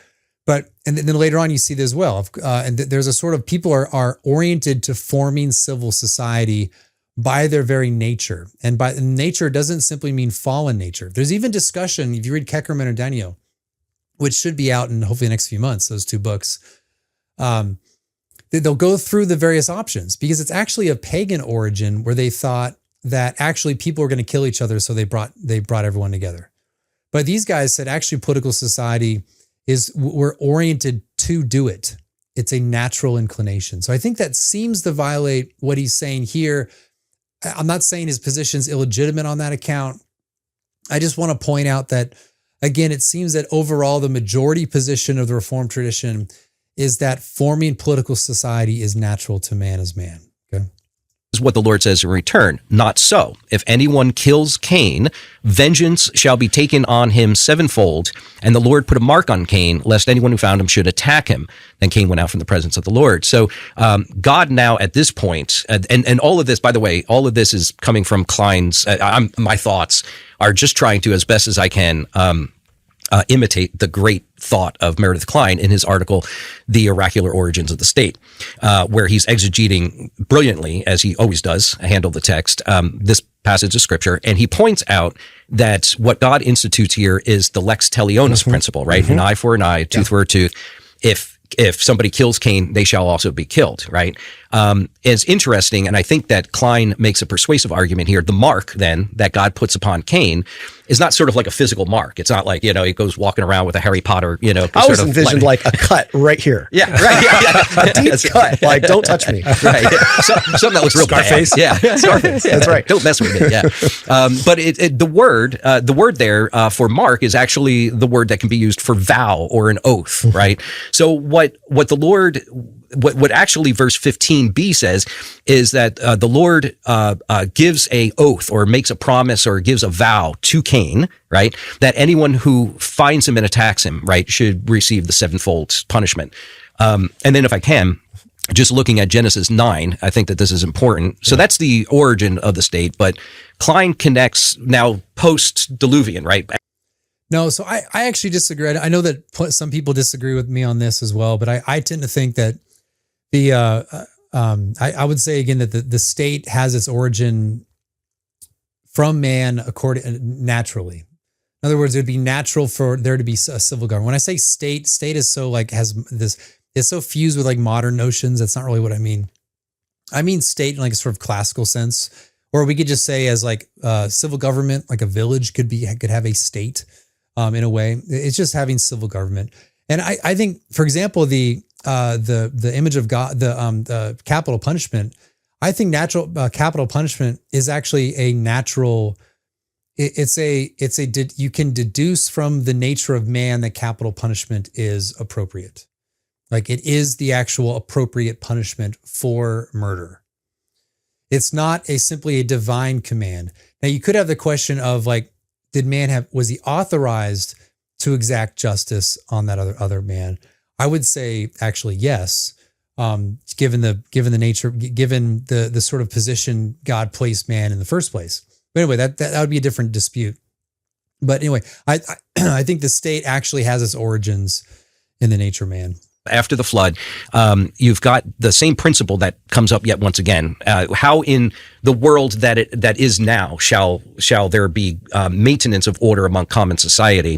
But and then later on you see this as well. And there's a sort of people are oriented to forming civil society by their very nature. And by nature doesn't simply mean fallen nature. There's even discussion, if you read Keckerman or Deneau, which should be out in hopefully the next few months, those two books, they'll go through the various options because it's actually a pagan origin where they thought that actually people were going to kill each other, so they brought everyone together. But these guys said actually political society we're oriented to do it. It's a natural inclination. So I think that seems to violate what he's saying here. I'm not saying his position's illegitimate on that account. I just want to point out that, again, it seems that overall the majority position of the Reformed tradition is that forming political society is natural to man as man. Okay. This is what the Lord says in return. Not so. If anyone kills Cain, vengeance shall be taken on him sevenfold. And the Lord put a mark on Cain, lest anyone who found him should attack him. Then Cain went out from the presence of the Lord. So God now at this point, and all of this, by the way, all of this is coming from Klein's, my thoughts are just trying to, as best as I can, imitate the great thought of Meredith Kline in his article, The Oracular Origins of the State, where he's exegeting brilliantly, as he always does, handle the text, this passage of scripture. And he points out that what God institutes here is the lex talionis principle, right? An eye for an eye, tooth for a tooth. If somebody kills Cain, they shall also be killed, right? Is interesting, and I think that Kline makes a persuasive argument here. The mark, then, that God puts upon Cain is not sort of like a physical mark. It's not like, he goes walking around with a Harry Potter, I was envisioned like a cut right here. Yeah, right. Yeah. A deep cut, like, don't touch me. Right. Something that was real Scarface. bad. Yeah, Scarface. That's right. Don't mess with me. Yeah. But the word there for mark is actually the word that can be used for vow or an oath, right? So what the Lord, what actually verse 15b says is that the Lord gives a oath or makes a promise or gives a vow to Cain, right? That anyone who finds him and attacks him, right, should receive the sevenfold punishment. And then if I can, just looking at Genesis 9, I think that this is important. So that's the origin of the state, but Kline connects now post-Diluvian, right? No, so I actually disagree. I know that some people disagree with me on this as well, but I tend to think that I would say again that the state has its origin from man naturally. In other words, it would be natural for there to be a civil government. When I say state is so like has this, it's so fused with like modern notions. That's not really what I mean. I mean state in like a sort of classical sense, or we could just say as like civil government, like a village could have a state in a way. It's just having civil government. And I think, for example, the image of God, the capital punishment, I think natural capital punishment is actually a natural. You can deduce from the nature of man that capital punishment is appropriate. Like it is the actual appropriate punishment for murder. It's not simply a divine command. Now you could have the question of like, was he authorized to exact justice on that other man? I would say actually yes, given the nature, given the sort of position God placed man in the first place. But anyway, that would be a different dispute. But anyway, I think the state actually has its origins in the nature of man. After the flood, you've got the same principle that comes up yet once again. How in the world that is now shall there be maintenance of order among common society?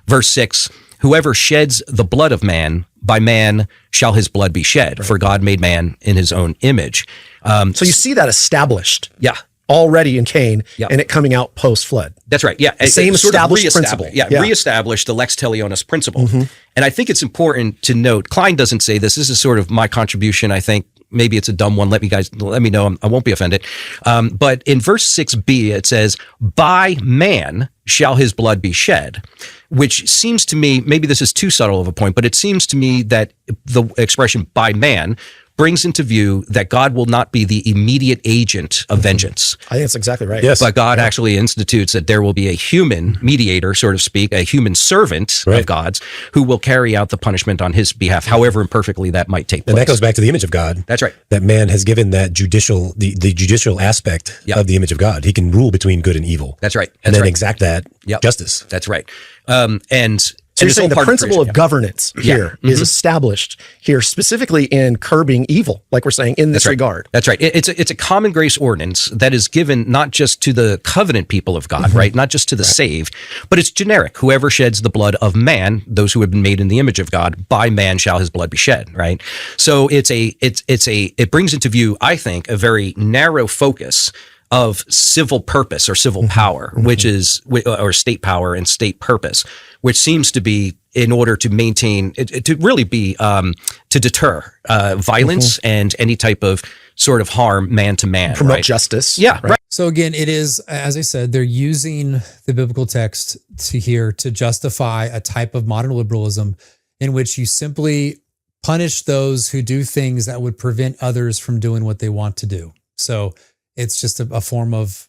Verse 6, whoever sheds the blood of man, by man shall his blood be shed, for God made man in his own image. So you see that established. Yeah. Already in Cain, and it coming out post-flood. That's right. Yeah. Same established principle. Yeah. Reestablish the lex talionis principle. And I think it's important to note, Kline doesn't say this. This is sort of my contribution. I think maybe it's a dumb one. Let me know. I won't be offended. But in verse 6b, it says, by man shall his blood be shed, which seems to me, maybe this is too subtle of a point, but it seems to me that the expression by man brings into view that God will not be the immediate agent of vengeance. I think that's exactly right. Yes. But God actually institutes that there will be a human mediator, so to speak, a human servant of God's who will carry out the punishment on his behalf, however imperfectly that might take place. And that goes back to the image of God. That's right. That man has given that the judicial aspect of the image of God. He can rule between good and evil. That's right. And then exact that justice. That's right. So you're saying the principle of governance here is established here specifically in curbing evil, like we're saying in this regard. That's right. It's a common grace ordinance that is given not just to the covenant people of God, right? Not just to the saved, but it's generic. Whoever sheds the blood of man, those who have been made in the image of God, by man shall his blood be shed, right? So it brings into view, I think, a very narrow focus of civil purpose or civil power, which is, or state power and state purpose, which seems to be in order to maintain, to really be, to deter violence and any type of sort of harm man to man. Promote justice. Yeah, right. So again, it is, as I said, they're using the biblical text to justify a type of modern liberalism in which you simply punish those who do things that would prevent others from doing what they want to do. So it's just a form of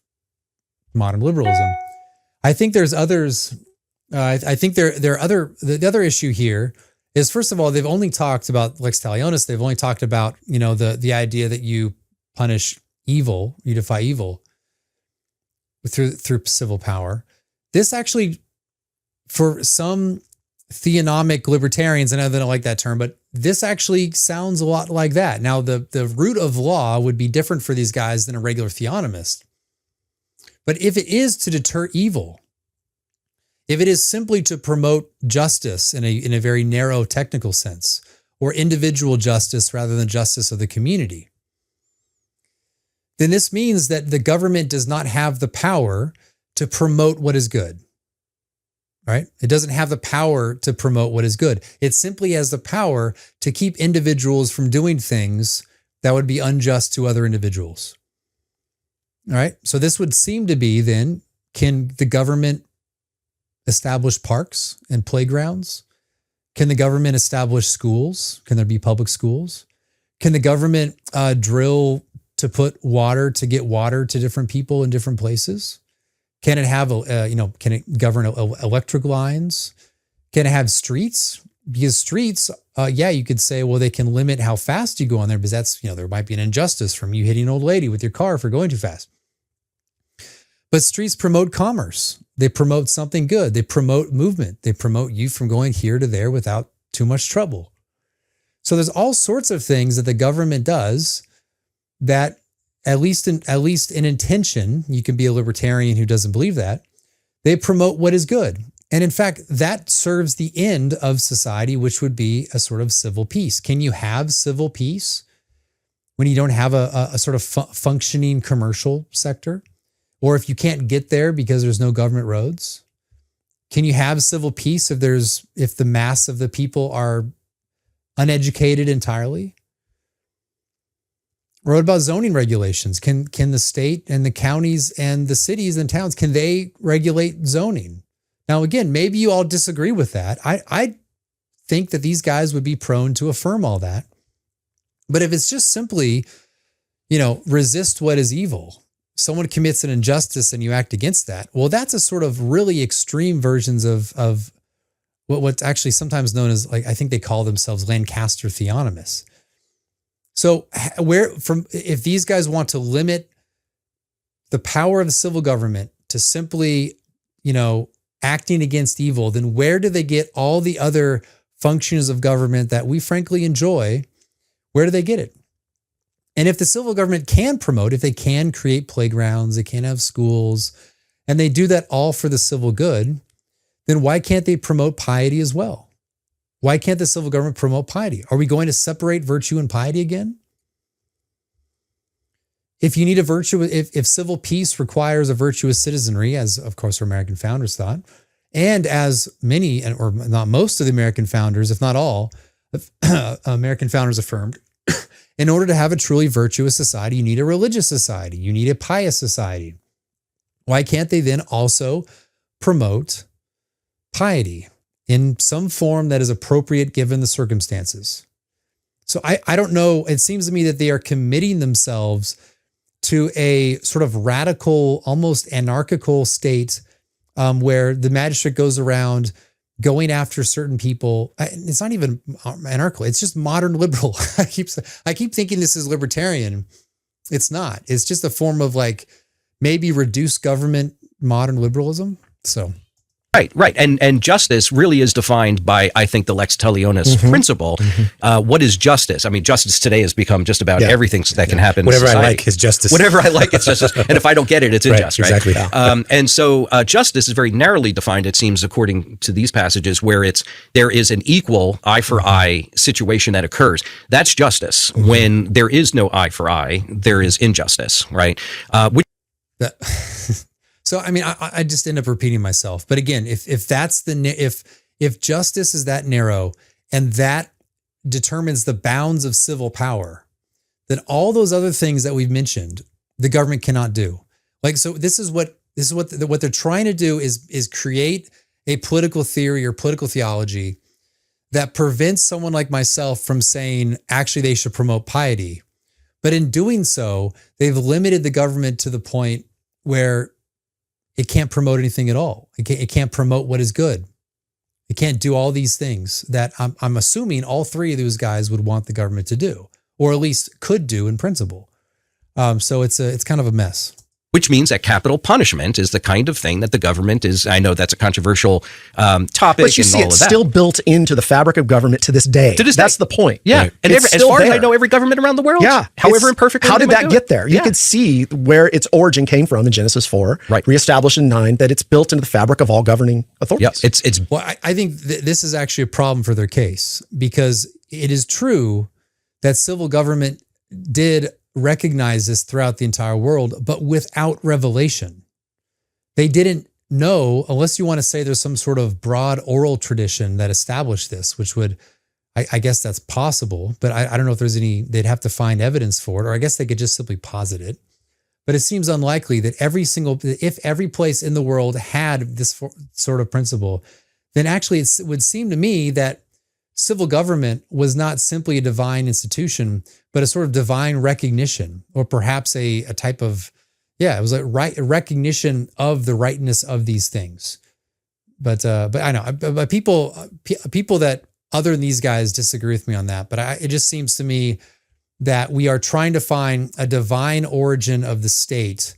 modern liberalism. I think there's others. I think there are other. The other issue here is, first of all, they've only talked about lex talionis. They've only talked about the idea that you punish evil, you defy evil through civil power. This actually for some theonomic libertarians, and I don't like that term, but this actually sounds a lot like that. Now, the root of law would be different for these guys than a regular theonomist. But if it is to deter evil, if it is simply to promote justice in a very narrow technical sense, or individual justice rather than justice of the community, then this means that the government does not have the power to promote what is good. Right? It doesn't have the power to promote what is good. It simply has the power to keep individuals from doing things that would be unjust to other individuals. All right? So this would seem to be then, can the government establish parks and playgrounds? Can the government establish schools? Can there be public schools? Can the government drill to get water to different people in different places? Can it have, can it govern electric lines? Can it have streets? Because streets, you could say, well, they can limit how fast you go on there, because that's, there might be an injustice from you hitting an old lady with your car for going too fast. But streets promote commerce. They promote something good. They promote movement. They promote you from going here to there without too much trouble. So there's all sorts of things that the government does that, at least in intention, you can be a libertarian who doesn't believe that, they promote what is good. And in fact, that serves the end of society, which would be a sort of civil peace. Can you have civil peace when you don't have a sort of functioning commercial sector? Or if you can't get there because there's no government roads? Can you have civil peace if the mass of the people are uneducated entirely? Or what about zoning regulations? Can the state and the counties and the cities and towns, can they regulate zoning? Now, again, maybe you all disagree with that. I think that these guys would be prone to affirm all that. But if it's just simply, resist what is evil, someone commits an injustice and you act against that, well, that's a sort of really extreme versions of what's actually sometimes known as, like, I think they call themselves Lancaster theonomists. So if these guys want to limit the power of the civil government to simply, acting against evil, then where do they get all the other functions of government that we frankly enjoy? Where do they get it? And if the civil government can promote, if they can create playgrounds, they can have schools, and they do that all for the civil good, then why can't they promote piety as well? Why can't the civil government promote piety? Are we going to separate virtue and piety again? If you need a virtue, if civil peace requires a virtuous citizenry, as of course our American founders thought, and as many, or not most of the American founders, if not all, American founders affirmed, in order to have a truly virtuous society, you need a religious society. You need a pious society. Why can't they then also promote piety in some form that is appropriate given the circumstances? So I don't know. It seems to me that they are committing themselves to a sort of radical, almost anarchical state where the magistrate goes around going after certain people. It's not even anarchical. It's just modern liberal. I keep thinking this is libertarian. It's not. It's just a form of, like, maybe reduced government modern liberalism. So. Right. And justice really is defined by, I think, the lex talionis principle. What is justice? I mean, justice today has become just about everything that can happen Whatever in society. I like is justice. Whatever I like is justice. And if I don't get it, it's unjust, right? Exactly. And so justice is very narrowly defined, it seems, according to these passages, where there is an equal eye for eye situation that occurs. That's justice. When there is no eye for eye, there is injustice, right? So, I mean, I just end up repeating myself. But again, if justice is that narrow and that determines the bounds of civil power, then all those other things that we've mentioned, the government cannot do. Like, so this is what they're trying to do is create a political theory or political theology that prevents someone like myself from saying, actually, they should promote piety. But in doing so, they've limited the government to the point where it can't promote anything at all. It can't promote what is good. It can't do all these things that I'm assuming all three of those guys would want the government to do, or at least could do in principle. So it's kind of a mess. which means that capital punishment is the kind of thing that the government is. I know that's a controversial topic. But you see, and all it's of that. still built into the fabric of government to this day. That's the point. Yeah. Right. And as far as I know, every government around the world, however imperfect. How did that get there? You could see where its origin came from in Genesis 4, reestablished in 9, that it's built into the fabric of all governing authorities. It's Well, I think this is actually a problem for their case, because it is true that civil government did recognize this throughout the entire world, but without revelation. They didn't know, unless you want to say there's some sort of broad oral tradition that established this, which would, I guess that's possible, but I don't know if there's any, they'd have to find evidence for it, or I guess they could just simply posit it. But it seems unlikely that if every place in the world had this sort of principle, then actually it would seem to me that civil government was not simply a divine institution, but a sort of divine recognition, or perhaps a type of, it was a recognition of the rightness of these things. But I know, but people that other than these guys disagree with me on that. But it just seems to me that we are trying to find a divine origin of the state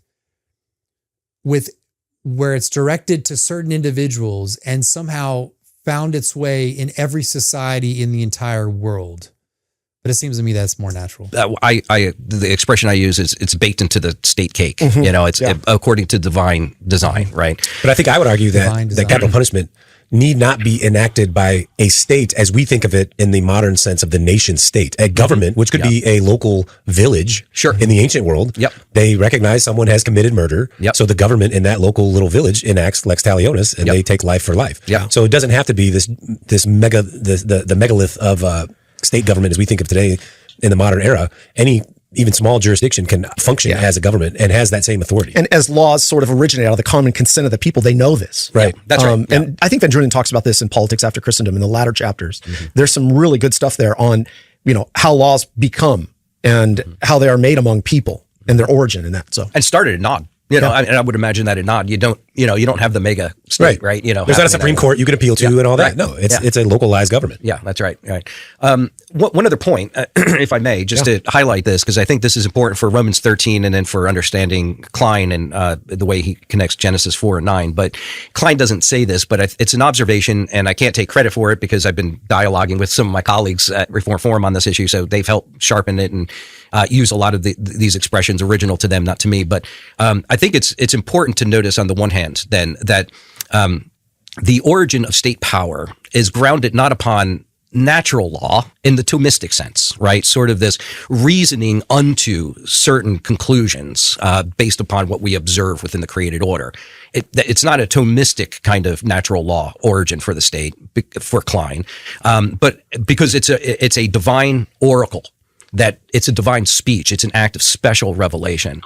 where it's directed to certain individuals and somehow found its way in every society in the entire world. But it seems to me that's more natural. The expression I use is it's baked into the state cake. Mm-hmm. You know, it's according to divine design, right? But I think I would argue that capital punishment need not be enacted by a state as we think of it in the modern sense of the nation state. A government, which could be a local village in the ancient world, they recognize someone has committed murder. So the government in that local little village enacts lex talionis, and they take life for life. So it doesn't have to be the megalith of state government as we think of today in the modern era. Any even small jurisdiction can function as a government and has that same authority. And as laws sort of originate out of the common consent of the people, they know this. Right. That's right. And I think Van Drunen talks about this in Politics After Christendom in the latter chapters. There's some really good stuff there on, how laws become and how they are made among people and their origin in that. So, and started at Nod. And I would imagine that at Nod, you don't have the mega state, right? There's not a Supreme Court you can appeal to and all that. No, it's a localized government. Yeah, that's right. Right. One other point, if I may, just to highlight this, because I think this is important for Romans 13 and then for understanding Klein and the way he connects Genesis 4 and 9. But Klein doesn't say this, but it's an observation, and I can't take credit for it because I've been dialoguing with some of my colleagues at Reform Forum on this issue, so they've helped sharpen it and use a lot of these expressions original to them, not to me. But I think it's important to notice on the one hand then that the origin of state power is grounded not upon natural law in the Thomistic sense, right? Sort of this reasoning unto certain conclusions based upon what we observe within the created order. It's not a Thomistic kind of natural law origin for the state, for Klein, but because it's a divine oracle, that it's a divine speech, it's an act of special revelation.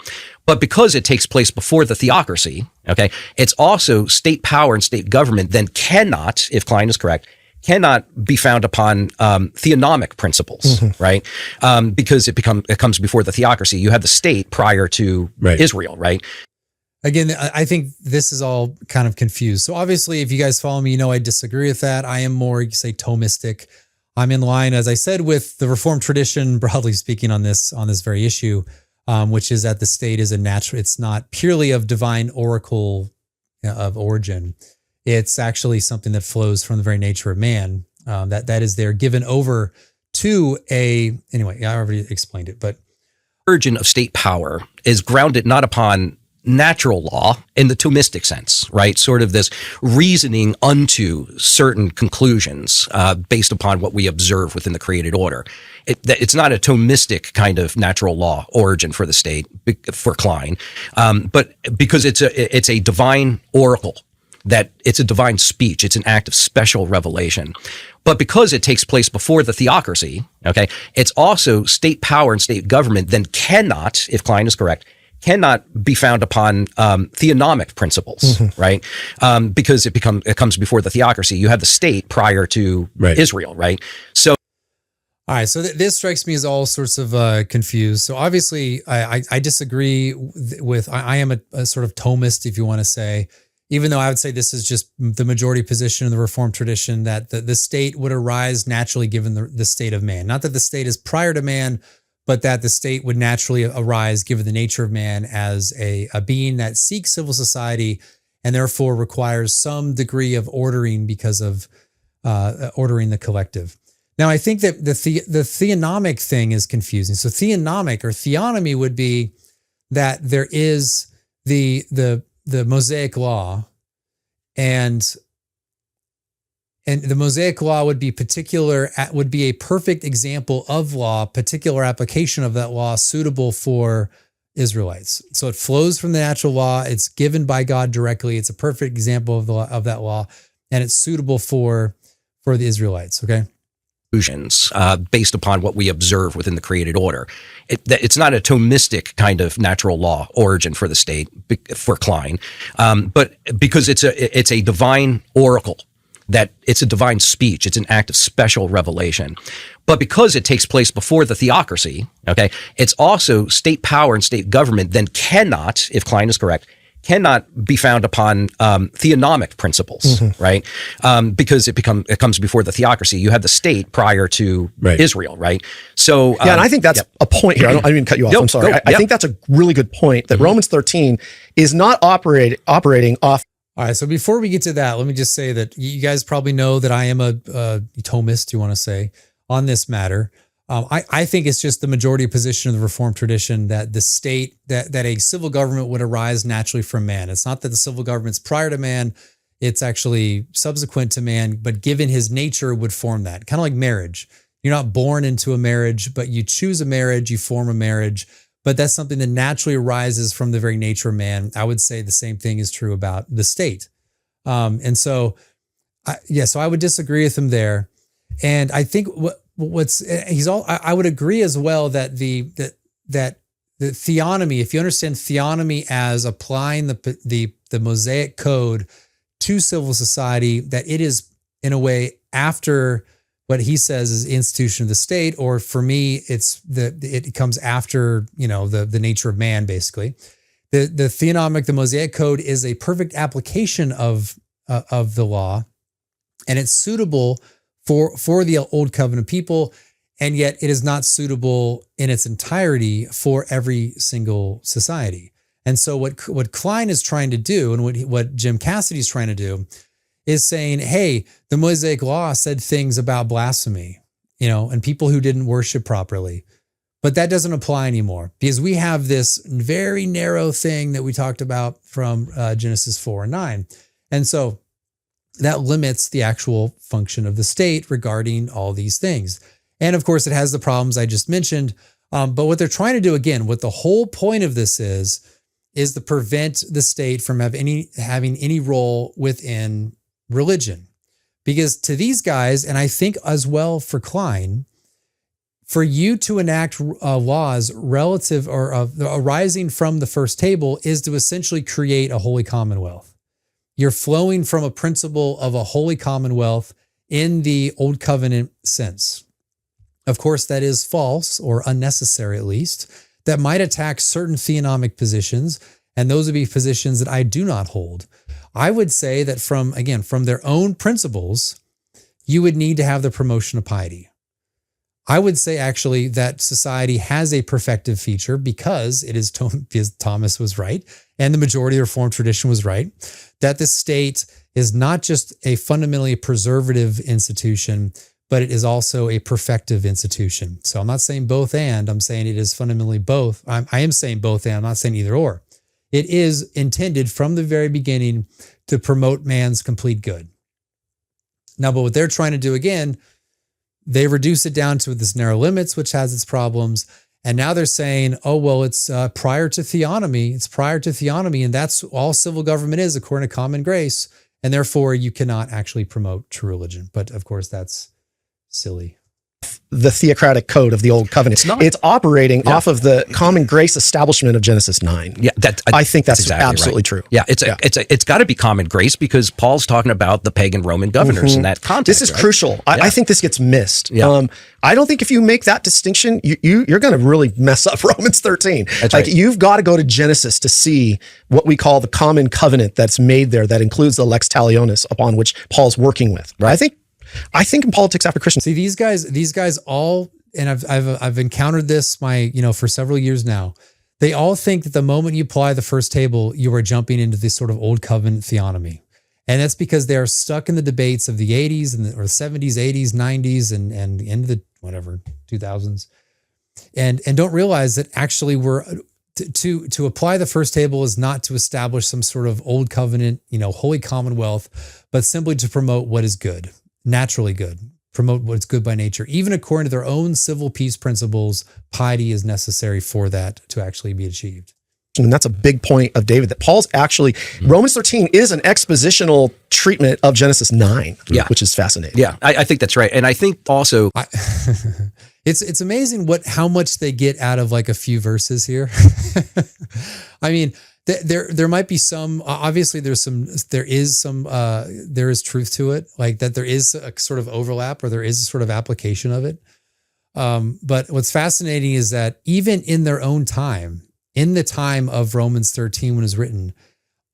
But because it takes place before the theocracy, it's also state power and state government then cannot, if Klein is correct, cannot be found upon theonomic principles, right? Because it comes before the theocracy. You have the state prior to Israel, right? Again, I think this is all kind of confused. So obviously, if you guys follow me, I disagree with that. I am more, you say, Thomistic. I'm in line, as I said, with the Reformed tradition, broadly speaking, on this very issue, which is that the state is a natural. It's not purely of divine oracle of origin. It's actually something that flows from the very nature of man. That is there, given over to anyway. I already explained it, but origin of state power is grounded not upon natural law in the Thomistic sense, right? Sort of this reasoning unto certain conclusions based upon what we observe within the created order. It's not a Thomistic kind of natural law origin for the state, for Klein, but because it's a divine oracle, that it's a divine speech, it's an act of special revelation. But because it takes place before the theocracy, it's also state power and state government then cannot, if Klein is correct, cannot be found upon theonomic principles, right? Because it comes before the theocracy. You have the state prior to Israel, right? So, all right. So this strikes me as all sorts of confused. So obviously, I disagree with. I am a sort of Thomist, if you want to say. Even though I would say this is just the majority position in the Reformed tradition, that the state would arise naturally given the state of man. Not that the state is prior to man, but that the state would naturally arise given the nature of man as a being that seeks civil society and therefore requires some degree of ordering because of ordering the collective. Now, I think that the theonomic thing is confusing. So theonomic or theonomy would be that there is the Mosaic law, and the Mosaic law would be a perfect example of law, particular application of that law suitable for Israelites. So it flows from the natural law. It's given by God directly. It's a perfect example of that law, and it's suitable for the Israelites. Okay. Based upon what we observe within the created order. It's not a Thomistic kind of natural law origin for the state, for Klein, but because it's a divine oracle, that it's a divine speech, it's an act of special revelation. But because it takes place before the theocracy, okay, it's also state power and state government then cannot, if Klein is correct, cannot be found upon theonomic principles, right? Because it comes before the theocracy. You have the state prior to Israel, right? So and I think that's a point here. I didn't mean to cut you off. I'm sorry. I think that's a really good point, that Romans 13 is not operating off. All right. So before we get to that, let me just say that you guys probably know that I am a Thomist, you want to say, on this matter. I think it's just the majority position of the Reformed tradition that the state, that a civil government would arise naturally from man. It's not that the civil government's prior to man, it's actually subsequent to man, but given his nature would form that. Kind of like marriage. You're not born into a marriage, but you choose a marriage, you form a marriage, but that's something that naturally arises from the very nature of man. I would say the same thing is true about the state. So I would disagree with him there. And I think I would agree as well that the theonomy, if you understand theonomy as applying the Mosaic code to civil society, that it is in a way after what he says is institution of the state, or for me, it comes after, the nature of man, basically. The theonomic, the Mosaic code is a perfect application of the law, and it's suitable for the old covenant people, and yet it is not suitable in its entirety for every single society. And so what Klein is trying to do, and what Jim Cassidy is trying to do, is saying, hey, the Mosaic law said things about blasphemy, and people who didn't worship properly, but that doesn't apply anymore because we have this very narrow thing that we talked about from Genesis 4 and 9. And so that limits the actual function of the state regarding all these things. And of course, it has the problems I just mentioned. But what they're trying to do, again, what the whole point of this is to prevent the state from having any role within religion. Because to these guys, and I think as well for Klein, for you to enact laws relative or arising from the first table is to essentially create a holy commonwealth. You're flowing from a principle of a holy commonwealth in the Old Covenant sense. Of course, that is false or unnecessary, at least. That might attack certain theonomic positions, and those would be positions that I do not hold. I would say that from their own principles, you would need to have the promotion of piety. I would say actually that society has a perfective feature because Thomas was right, and the majority of the Reformed tradition was right, that the state is not just a fundamentally preservative institution, but it is also a perfective institution. So I'm not saying both and, I'm saying it is fundamentally both. I am saying both and, I'm not saying either or. It is intended from the very beginning to promote man's complete good. Now, but what they're trying to do again, they reduce it down to this narrow limits, which has its problems. And now they're saying, oh, well, it's prior to theonomy. It's prior to theonomy, and that's all civil government is according to common grace. And therefore, you cannot actually promote true religion. But of course, that's silly. The theocratic code of the Old Covenant. It's operating off of the common grace establishment of Genesis 9. Yeah, I think that's exactly absolutely right. true. Yeah, it's got to be common grace because Paul's talking about the pagan Roman governors in that context. This is crucial. I think this gets missed. Yeah. I don't think if you make that distinction, you're going to really mess up Romans 13. That's right. You've got to go to Genesis to see what we call the common covenant that's made there that includes the lex talionis upon which Paul's working with. Right. I think in politics after Christian. See, these guys all, and I've encountered this for several years now. They all think that the moment you apply the first table, you are jumping into this sort of old covenant theonomy. And that's because they are stuck in the debates of the 80s or the 70s, 80s, 90s, and into the 2000s. And don't realize that actually to apply the first table is not to establish some sort of old covenant, holy commonwealth, but simply to promote what is good, naturally good, promote what's good by nature. Even according to their own civil peace principles, piety is necessary for that to actually be achieved. And that's a big point of David, that Paul's actually, Romans 13 is an expositional treatment of Genesis 9, which is fascinating. Yeah, I think that's right. And I think also... It's amazing how much they get out of like a few verses here. I mean, there might be some, obviously there is truth to it, like that there is a sort of overlap or there is a sort of application of it. But what's fascinating is that even in their own time, in the time of Romans 13 when it was written,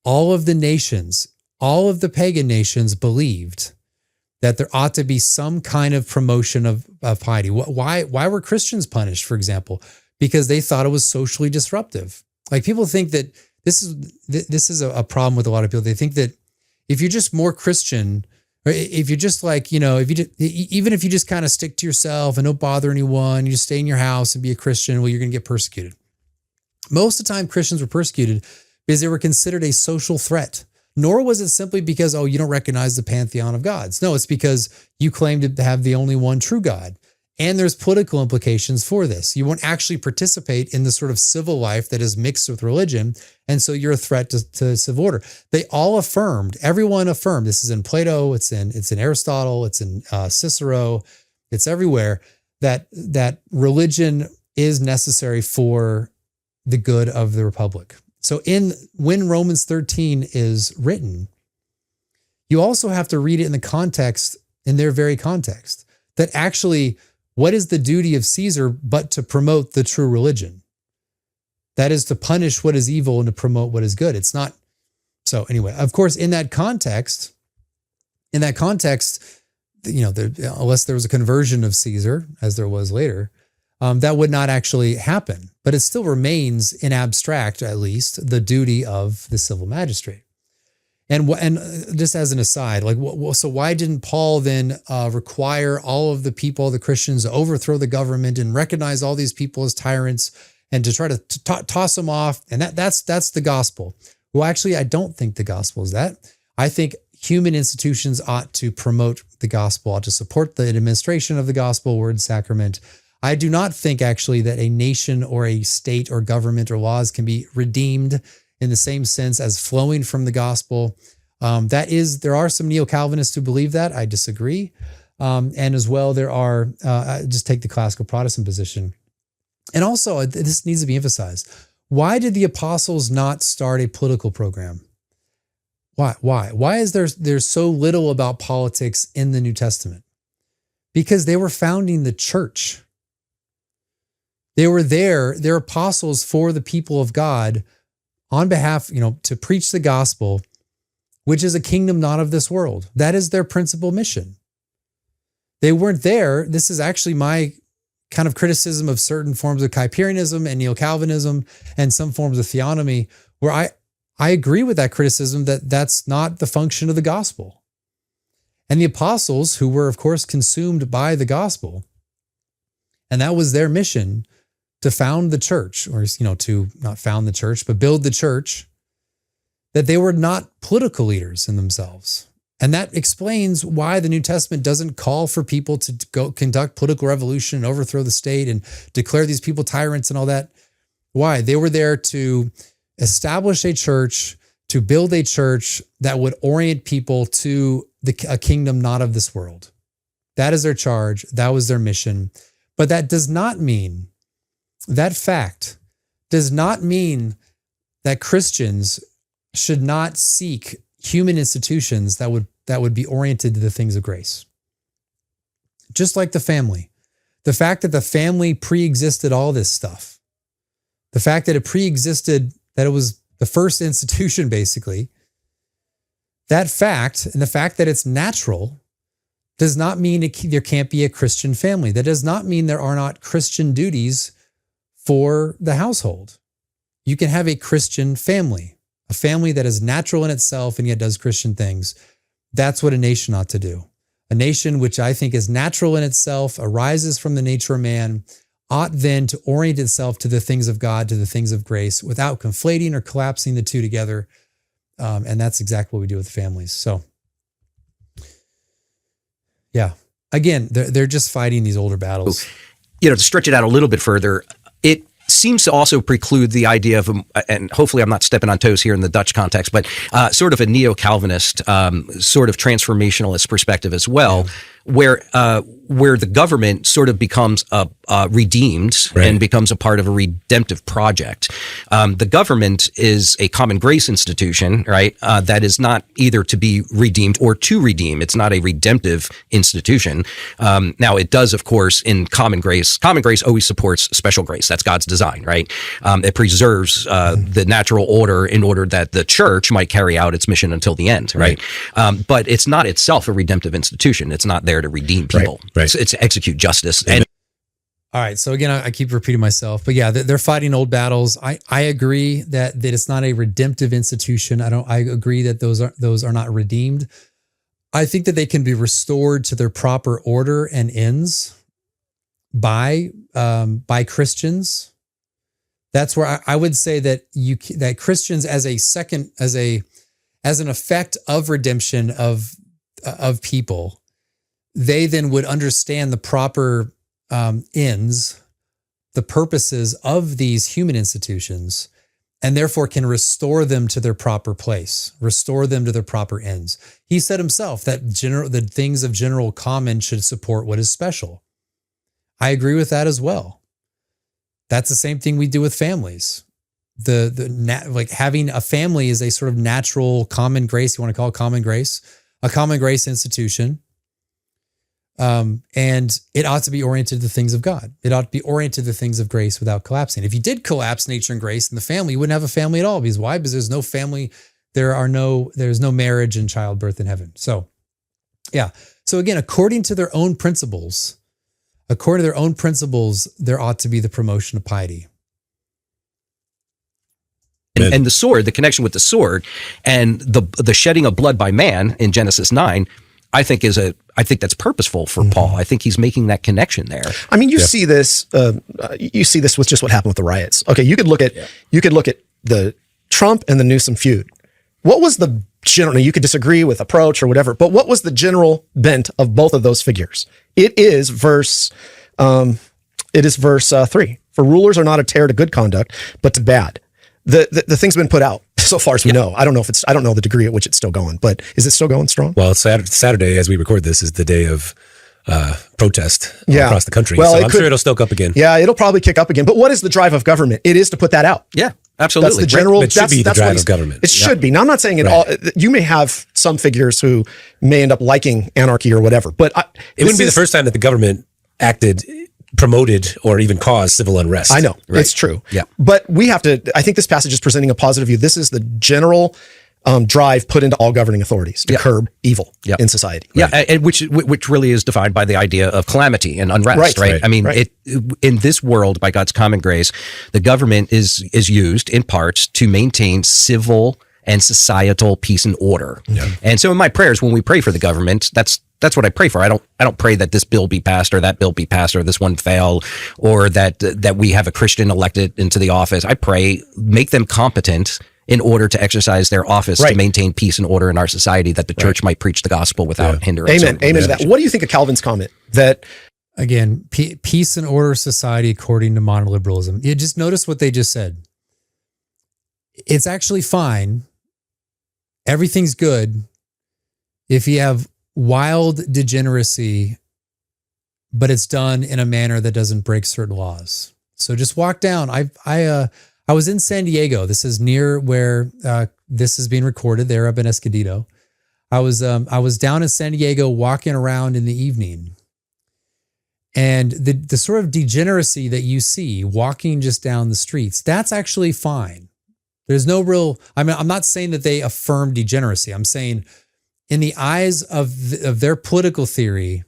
all of the nations, all of the pagan nations believed that there ought to be some kind of promotion of piety. Why were Christians punished, for example? Because they thought it was socially disruptive. Like people think that this is a problem with a lot of people. They think that if you're just more Christian, or if you're just like, even if you just kind of stick to yourself and don't bother anyone, you just stay in your house and be a Christian, well, you're going to get persecuted. Most of the time Christians were persecuted because they were considered a social threat. Nor was it simply because, you don't recognize the pantheon of gods. No, it's because you claim to have the only one true God. And there's political implications for this. You won't actually participate in the sort of civil life that is mixed with religion. And so you're a threat to civil order. They all everyone affirmed, this is in Plato, it's in Aristotle, it's in Cicero, it's everywhere, that religion is necessary for the good of the republic. So when Romans 13 is written, you also have to read it in the context, in their very context, that actually, what is the duty of Caesar but to promote the true religion? That is to punish what is evil and to promote what is good. It's not. So anyway, of course, in that context, unless there was a conversion of Caesar, as there was later, that would not actually happen, but it still remains in abstract, at least, the duty of the civil magistrate. And just as an aside, so why didn't Paul then require all of the people, the Christians, to overthrow the government and recognize all these people as tyrants and to try to toss them off? And that's the gospel. Well, actually, I don't think the gospel is that. I think human institutions ought to promote the gospel, ought to support the administration of the gospel, word, sacrament. I do not think actually that a nation or a state or government or laws can be redeemed in the same sense as flowing from the gospel. There are some neo-Calvinists who believe that. I disagree. And as well, there are, just take the classical Protestant position. And also, this needs to be emphasized. Why did the apostles not start a political program? Why? Why is there's so little about politics in the New Testament? Because they were founding the church. They were there, they're apostles for the people of God on behalf, to preach the gospel, which is a kingdom not of this world. That is their principal mission. They weren't there. This is actually my kind of criticism of certain forms of Kuyperianism and Neo-Calvinism and some forms of theonomy, where I agree with that criticism that that's not the function of the gospel. And the apostles, who were, of course, consumed by the gospel, and that was their mission, to found the church, or, to not found the church, but build the church, that they were not political leaders in themselves. And that explains why the New Testament doesn't call for people to go conduct political revolution and overthrow the state and declare these people tyrants and all that. Why? They were there to establish a church, to build a church that would orient people to a kingdom not of this world. That is their charge. That was their mission. But that does not mean, that fact does not mean that Christians should not seek human institutions that would be oriented to the things of grace. Just like the family. The fact that the family pre-existed all this stuff. The fact that it pre-existed, that it was the first institution, basically. That fact, and the fact that it's natural, does not mean there can't be a Christian family. That does not mean there are not Christian duties for the household. You can have a Christian family, a family that is natural in itself and yet does Christian things. That's what a nation ought to do. A nation which I think is natural in itself, arises from the nature of man, ought then to orient itself to the things of God, to the things of grace, without conflating or collapsing the two together. And that's exactly what we do with families. So, yeah. Again, they're just fighting these older battles. To stretch it out a little bit further, it seems to also preclude the idea of, and hopefully I'm not stepping on toes here in the Dutch context, but sort of a neo-Calvinist, sort of transformationalist perspective as well, where the government sort of becomes redeemed and becomes a part of a redemptive project. The government is a common grace institution, right? That is not either to be redeemed or to redeem. It's not a redemptive institution. Now, it does, of course, in common grace always supports special grace. That's God's design, right? It preserves the natural order in order that the church might carry out its mission until the end, right? But it's not itself a redemptive institution. It's not there to redeem people. It's to execute justice. And all right. So again, I keep repeating myself, but yeah, they're fighting old battles. I agree that it's not a redemptive institution. I agree that those are not redeemed. I think that they can be restored to their proper order and ends by Christians. That's where I would say that that Christians as an effect of redemption of people, they then would understand the proper ends, the purposes of these human institutions, and therefore can restore them to their proper place, restore them to their proper ends. He said himself that the things of general common should support what is special. I agree with that as well. That's the same thing we do with families. Like having a family is a sort of natural common grace. You want to call it common grace, a common grace institution. And it ought to be oriented to the things of God. It ought to be oriented to the things of grace without collapsing. If you did collapse nature and grace in the family, you wouldn't have a family at all. Because why? Because there's no family. There's no marriage and childbirth in heaven. So, yeah. So again, according to their own principles, there ought to be the promotion of piety. And the sword, the connection with the sword and the shedding of blood by man in Genesis 9, I think that's purposeful for Paul. I think he's making that connection there. I mean, you see this with just what happened with the riots. Okay, you could look at the Trump and the Newsom feud. What was the general? You could disagree with approach or whatever, but what was the general bent of both of those figures? It is verse 3. For rulers are not a terror to good conduct, but to bad. The thing's been put out so far as we know. I don't know the degree at which it's still going, but is it still going strong? Well, Saturday, as we record this, is the day of protest across the country. Well, so I'm sure it'll stoke up again. Yeah, it'll probably kick up again. But what is the drive of government? It is to put that out. Yeah, absolutely. That's the general. It should be the drive of government. It should be. Now, I'm not saying it all. You may have some figures who may end up liking anarchy or whatever, but it wouldn't be the first time that the government promoted or even caused civil unrest. I know. It's true. Yeah. But I think this passage is presenting a positive view. This is the general drive put into all governing authorities to curb evil in society. Yeah, and which really is defined by the idea of calamity and unrest, right? I mean, in this world, by God's common grace, the government is used in parts to maintain civil and societal peace and order. Yeah. And so in my prayers, when we pray for the government, that's what I pray for. I don't pray that this bill be passed or that bill be passed or this one fail or that we have a Christian elected into the office. I pray make them competent in order to exercise their office to maintain peace and order in our society, that the church might preach the gospel without hindrance. Amen to that. What do you think of Calvin's comment that, again, peace and order society according to modern liberalism? You just notice what they just said. It's actually fine. Everything's good if you have wild degeneracy, but it's done in a manner that doesn't break certain laws. So just walk down. I was in San Diego. This is near where this is being recorded, there up in Escondido. I was down in San Diego walking around in the evening, and the sort of degeneracy that you see walking just down the streets, that's actually fine. There's no real, I'm not saying that they affirm degeneracy. I'm saying in the eyes of their political theory,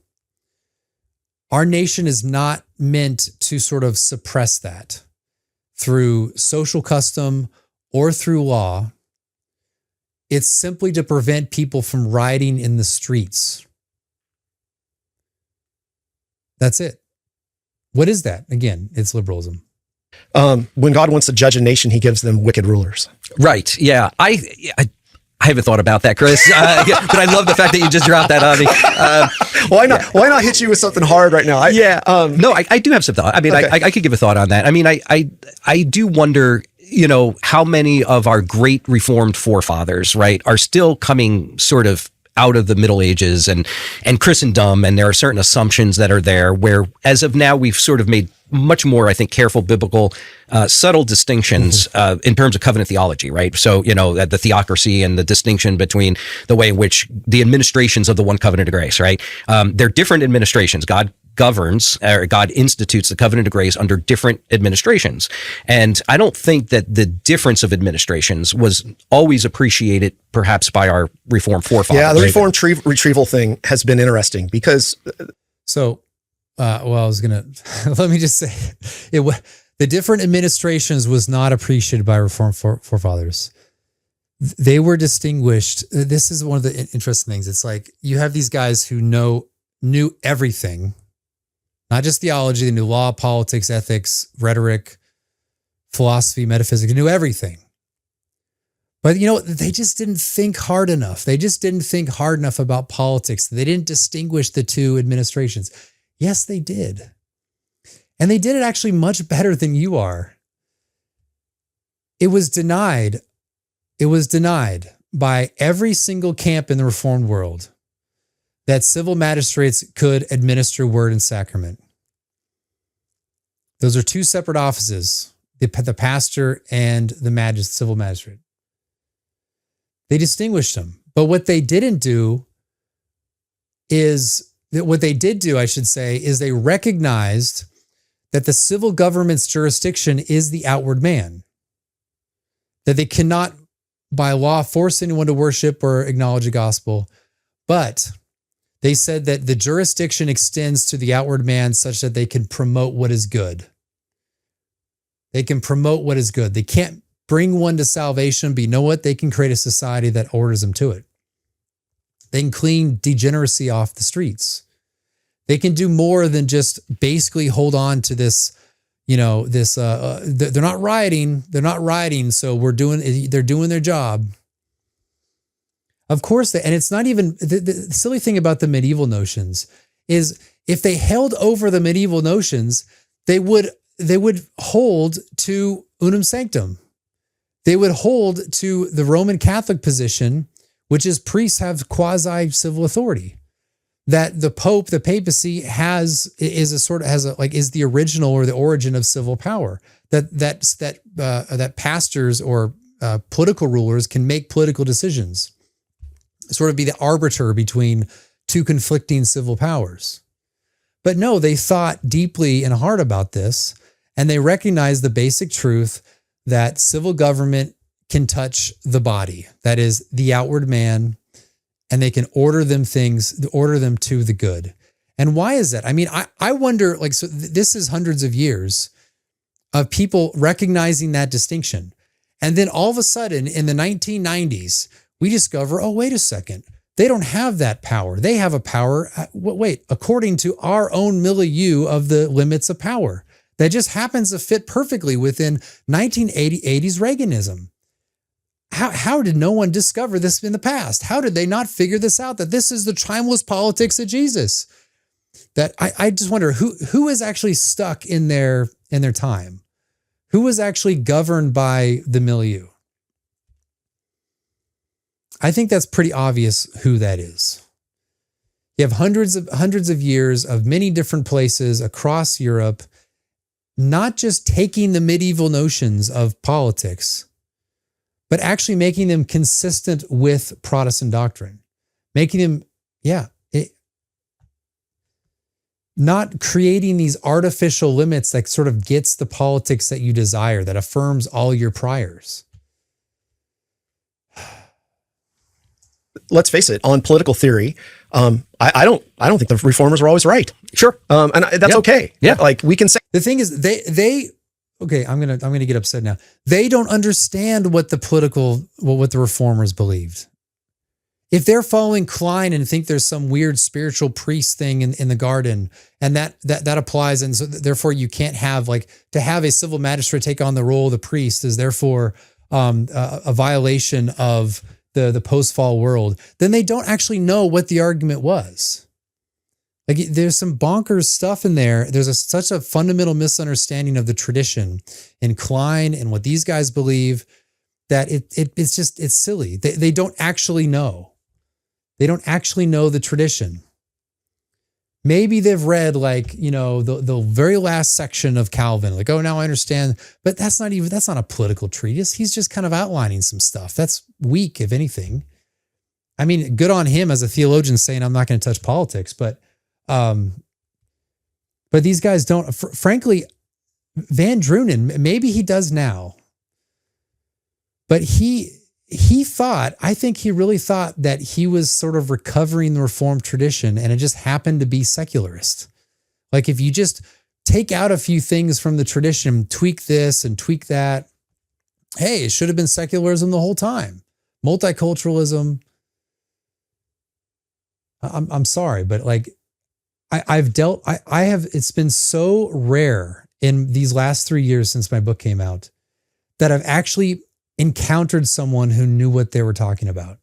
our nation is not meant to sort of suppress that through social custom or through law. It's simply to prevent people from rioting in the streets. That's it. What is that? Again, it's liberalism. When God wants to judge a nation, he gives them wicked rulers. Right. Yeah. I haven't thought about that, Chris, but I love the fact that you just dropped that on me. Why not? Yeah. Why not hit you with something hard right now? No, I do have some thought. I mean, okay. I could give a thought on that. I mean, I do wonder, how many of our great Reformed forefathers, right, are still coming sort of out of the Middle Ages and Christendom, and there are certain assumptions that are there where, as of now, we've sort of made much more, I think, careful, biblical, subtle distinctions in terms of covenant theology, right? So, the theocracy and the distinction between the way in which the administrations of the one covenant of grace, right? They're different administrations. God governs, or God institutes the covenant of grace under different administrations. And I don't think that the difference of administrations was always appreciated perhaps by our Reformed forefathers. Yeah, the Reformed retrieval thing has been interesting because... I was going to, let me just say, the different administrations was not appreciated by Reformed forefathers. They were distinguished. This is one of the interesting things. It's like you have these guys who knew everything, not just theology, they knew law, politics, ethics, rhetoric, philosophy, metaphysics, they knew everything. But they just didn't think hard enough. They just didn't think hard enough about politics. They didn't distinguish the two administrations. Yes, they did. And they did it actually much better than you are. It was denied by every single camp in the Reformed world that civil magistrates could administer word and sacrament. Those are two separate offices, the pastor and the civil magistrate. They distinguished them. But what they did do, I should say, is they recognized that the civil government's jurisdiction is the outward man, that they cannot by law force anyone to worship or acknowledge the gospel, but they said that the jurisdiction extends to the outward man such that they can promote what is good. They can promote what is good. They can't bring one to salvation, but you know what? They can create a society that orders them to it. They can clean degeneracy off the streets. They can do more than just basically hold on to this, they're not rioting. They're not rioting. So they're doing their job. Of course, and it's not even, the silly thing about the medieval notions is if they held over the medieval notions, they would hold to unum sanctum. They would hold to the Roman Catholic position, which is priests have quasi-civil authority. That the Pope, the papacy is the original or the origin of civil power. That pastors or political rulers can make political decisions, sort of be the arbiter between two conflicting civil powers. But no, they thought deeply and hard about this, and they recognized the basic truth that civil government can touch the body, that is the outward man, and they can order them to the good. And why is that? I mean, I wonder, this is hundreds of years of people recognizing that distinction. And then all of a sudden in the 1990s, we discover, oh, wait a second. They don't have that power. They have a power, according to our own milieu of the limits of power that just happens to fit perfectly within 1980s Reaganism. How did no one discover this in the past? How did they not figure this out, that this is the timeless politics of Jesus? That I just wonder who is actually stuck in their time? Who was actually governed by the milieu? I think that's pretty obvious who that is. You have hundreds of years of many different places across Europe, not just taking the medieval notions of politics, but actually making them consistent with Protestant doctrine, making them, not creating these artificial limits that sort of gets the politics that you desire, that affirms all your priors. let's face it, on political theory, I don't think the reformers were always right. Sure. And that's okay. Yeah. Like we can say The thing is, they okay. I'm gonna get upset now. They don't understand what the reformers believed. If they're following Klein and think there's some weird spiritual priest thing in the garden, and that applies, and so therefore you can't have to have a civil magistrate take on the role of the priest is therefore a violation of the post-fall world, then they don't actually know what the argument was. Like there's some bonkers stuff in there. There's such a fundamental misunderstanding of the tradition in Klein and what these guys believe that it's silly. They don't actually know. They don't actually know the tradition. Maybe they've read the very last section of Calvin, oh, now I understand, but that's not a political treatise. He's just kind of outlining some stuff. That's weak, if anything. I mean, good on him as a theologian saying, I'm not going to touch politics, but these guys don't, frankly, Van Drunen, maybe he does now, but he thought, I think he really thought that he was sort of recovering the Reformed tradition, and it just happened to be secularist. Like if you just take out a few things from the tradition, tweak this and tweak that, hey, it should have been secularism the whole time. Multiculturalism. I'm sorry, but it's been so rare in these last 3 years since my book came out that I've actually encountered someone who knew what they were talking about.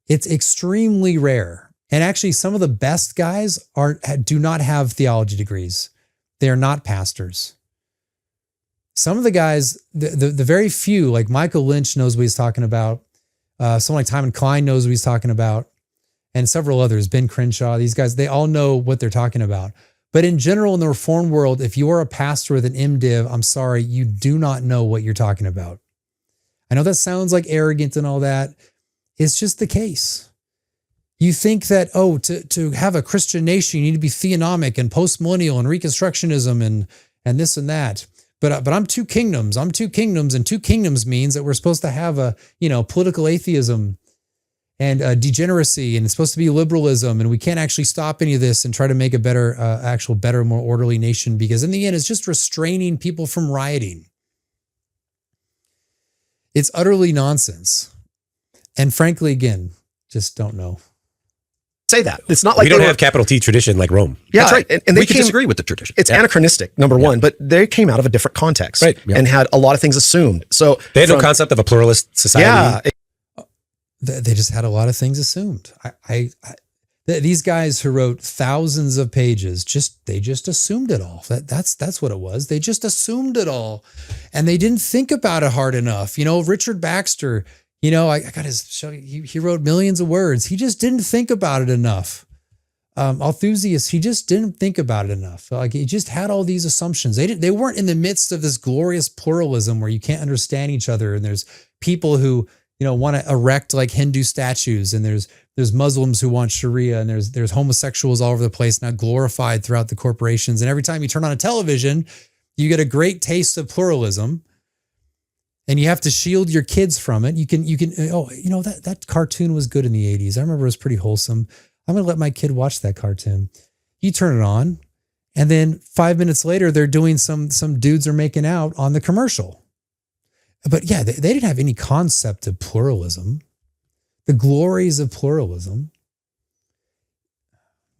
It's extremely rare. And actually some of the best guys do not have theology degrees. They are not pastors. Some of the guys, the very few, like Michael Lynch knows what he's talking about. Someone like Timon Klein knows what he's talking about. And several others, Ben Crenshaw, these guys, they all know what they're talking about. But in general, in the Reformed world, if you are a pastor with an MDiv, I'm sorry, you do not know what you're talking about. I know that sounds like arrogant and all that. It's just the case. You think that, to have a Christian nation, you need to be theonomic and postmillennial and Reconstructionism and this and that. But I'm two kingdoms. I'm two kingdoms, and two kingdoms means that we're supposed to have a political atheism and degeneracy, and it's supposed to be liberalism, and we can't actually stop any of this and try to make a better, more orderly nation, because in the end, it's just restraining people from rioting. It's utterly nonsense. And frankly, again, just don't know. Say that. It's not like we don't have capital T tradition like Rome. Yeah, that's right. And we can disagree with the tradition. It's anachronistic, number one, but they came out of a different context and had a lot of things assumed. So they had no concept of a pluralist society. Yeah. They just had a lot of things assumed. These guys who wrote thousands of pages, they just assumed it all. That's what it was. They just assumed it all, and they didn't think about it hard enough. Richard Baxter, I got his show. He wrote millions of words. He just didn't think about it enough. Althusius, he just didn't think about it enough. He just had all these assumptions. They weren't in the midst of this glorious pluralism where you can't understand each other, and there's people who want to erect like Hindu statues, and there's Muslims who want Sharia, and there's homosexuals all over the place, not glorified throughout the corporations. And every time you turn on a television, you get a great taste of pluralism, and you have to shield your kids from it. You can that cartoon was good in the 80s. I remember it was pretty wholesome. I'm going to let my kid watch that cartoon. You turn it on, and then 5 minutes later, they're doing some dudes are making out on the commercial. But yeah, they didn't have any concept of pluralism, the glories of pluralism.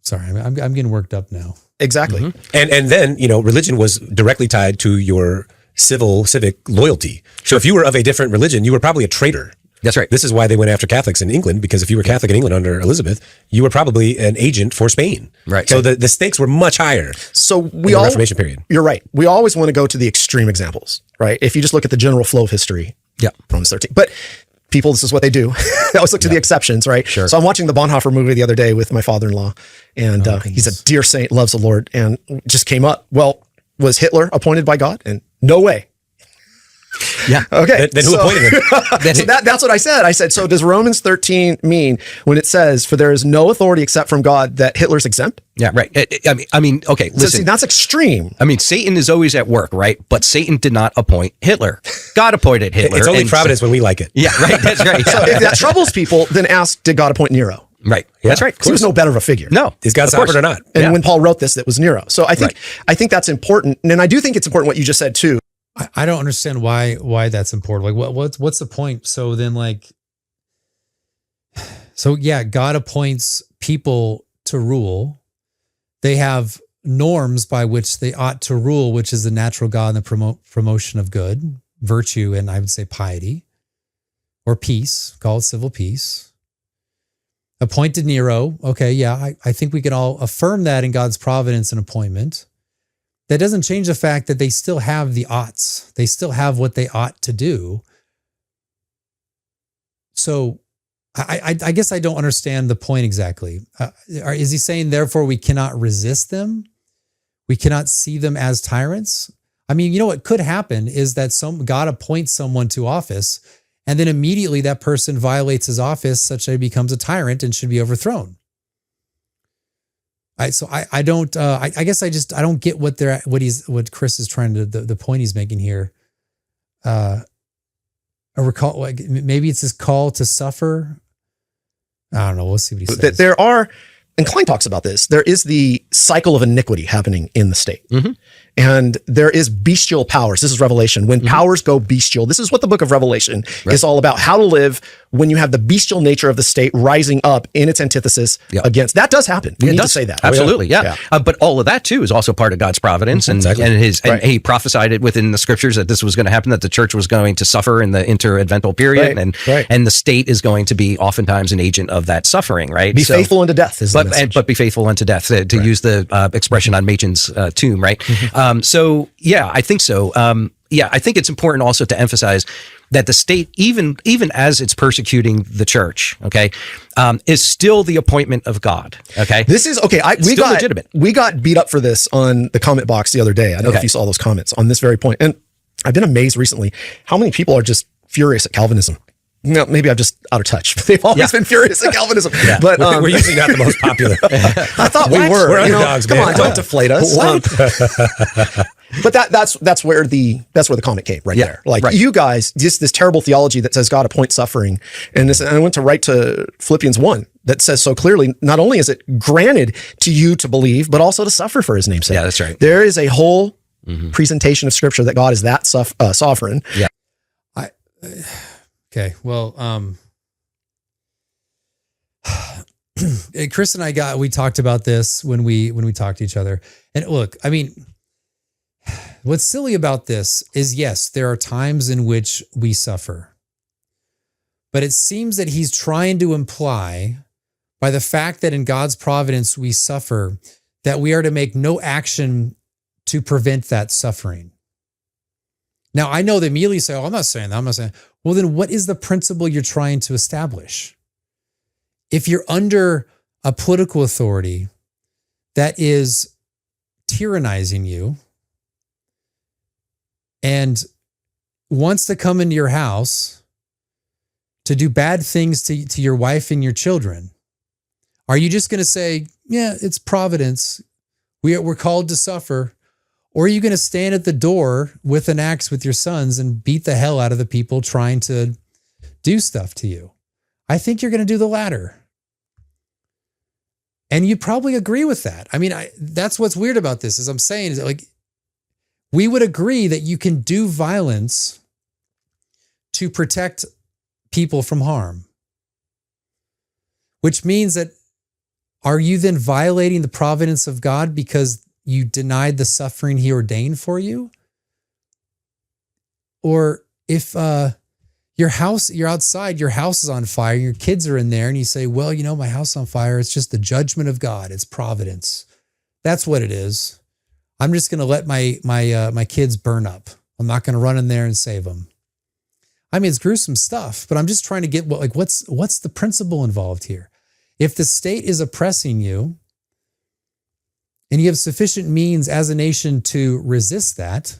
Sorry, I'm getting worked up now. Exactly. Mm-hmm. And then, religion was directly tied to your civic loyalty. So if you were of a different religion, you were probably a traitor. That's right. This is why they went after Catholics in England, because if you were Catholic in England under Elizabeth, you were probably an agent for Spain. Right. So the stakes were much higher. So in the Reformation period. You're right. We always want to go to the extreme examples, right? If you just look at the general flow of history, Romans 13. But people, this is what they do. I always look to the exceptions, right? Sure. So I'm watching the Bonhoeffer movie the other day with my father-in-law, and he's a dear saint, loves the Lord, and just came up, well, was Hitler appointed by God? And no way. Yeah. Okay. Then who appointed him? So that's what I said. I said, so does Romans 13 mean when it says, for there is no authority except from God, that Hitler's exempt? Yeah, right. I mean, okay, listen. So, see, that's extreme. I mean, Satan is always at work, right? But Satan did not appoint Hitler. God appointed Hitler. It's only providence when we like it. Yeah, right. That's right. So if that troubles people, then ask, did God appoint Nero? Right. Yeah, That's right. He was no better of a figure. No. Is God sovereign or not? And when Paul wrote this, it was Nero. So I think that's important. And I do think it's important what you just said too. I don't understand why that's important. Like what's the point? So then God appoints people to rule. They have norms by which they ought to rule, which is the natural God and the promotion of good, virtue, and I would say piety or peace, call it civil peace. Appointed Nero. Okay, yeah, I think we can all affirm that in God's providence and appointment. That doesn't change the fact that they still have the oughts. They still have what they ought to do. So I guess I don't understand the point exactly. Is he saying, therefore, we cannot resist them? We cannot see them as tyrants? I mean, you know what could happen is that God appoints someone to office, and then immediately that person violates his office such that he becomes a tyrant and should be overthrown. I guess I don't get what Chris is trying to, the point he's making here. Maybe it's his call to suffer. I don't know. We'll see what he says. That there are, and Klein talks about this, there is the cycle of iniquity happening in the state. Mm-hmm. And there is bestial powers. This is Revelation. When powers go bestial, this is what the book of Revelation is all about. How to live when you have the bestial nature of the state rising up in its antithesis against. That does happen. We need to say that. Absolutely, yeah. But all of that too is also part of God's providence, and he prophesied it within the scriptures that this was going to happen, that the church was going to suffer in the interadvental period, and the state is going to be oftentimes an agent of that suffering. Right. Be faithful unto death. But be faithful unto death. To use the expression on Machen's tomb. Right. So yeah, I think so. I think it's important also to emphasize that the state, even as it's persecuting the church, is still the appointment of God. Okay, this is okay. We got legitimate. We got beat up for this on the comment box the other day. I don't know if you saw those comments on this very point, and I've been amazed recently how many people are just furious at Calvinism. No, maybe I'm just out of touch. They've always been furious at Calvinism. But we're usually not the most popular. I thought we were. We're underdogs, come on, don't deflate us. But that's where the comment came there. Like you guys, just this terrible theology that says God appoints suffering, and I went to write to Philippians 1 that says so clearly. Not only is it granted to you to believe, but also to suffer for His name's sake. Yeah, that's right. There is a whole presentation of Scripture that God is that sovereign. Yeah. Okay, well, Chris and we talked about this when we talked to each other. And look, I mean, what's silly about this is, yes, there are times in which we suffer. But it seems that he's trying to imply, by the fact that in God's providence we suffer, that we are to make no action to prevent that suffering. Now, I know they immediately say, I'm not saying that. I'm not saying. Well, then what is the principle you're trying to establish? If you're under a political authority that is tyrannizing you and wants to come into your house to do bad things to your wife and your children, are you just going to say, yeah, it's providence, we're called to suffer? Or are you going to stand at the door with an axe with your sons and beat the hell out of the people trying to do stuff to you? I think you're going to do the latter. And you'd probably agree with that. I mean, that's what's weird about this, is I'm saying, is that, like, we would agree that you can do violence to protect people from harm. Which means that, are you then violating the providence of God because you denied the suffering He ordained for you? Or if you're outside, your house is on fire, your kids are in there, and you say, well, my house is on fire, it's just the judgment of God, it's providence. That's what it is. I'm just going to let my kids burn up. I'm not going to run in there and save them. I mean, it's gruesome stuff, but I'm just trying to get what's the principle involved here? If the state is oppressing you, and you have sufficient means as a nation to resist that,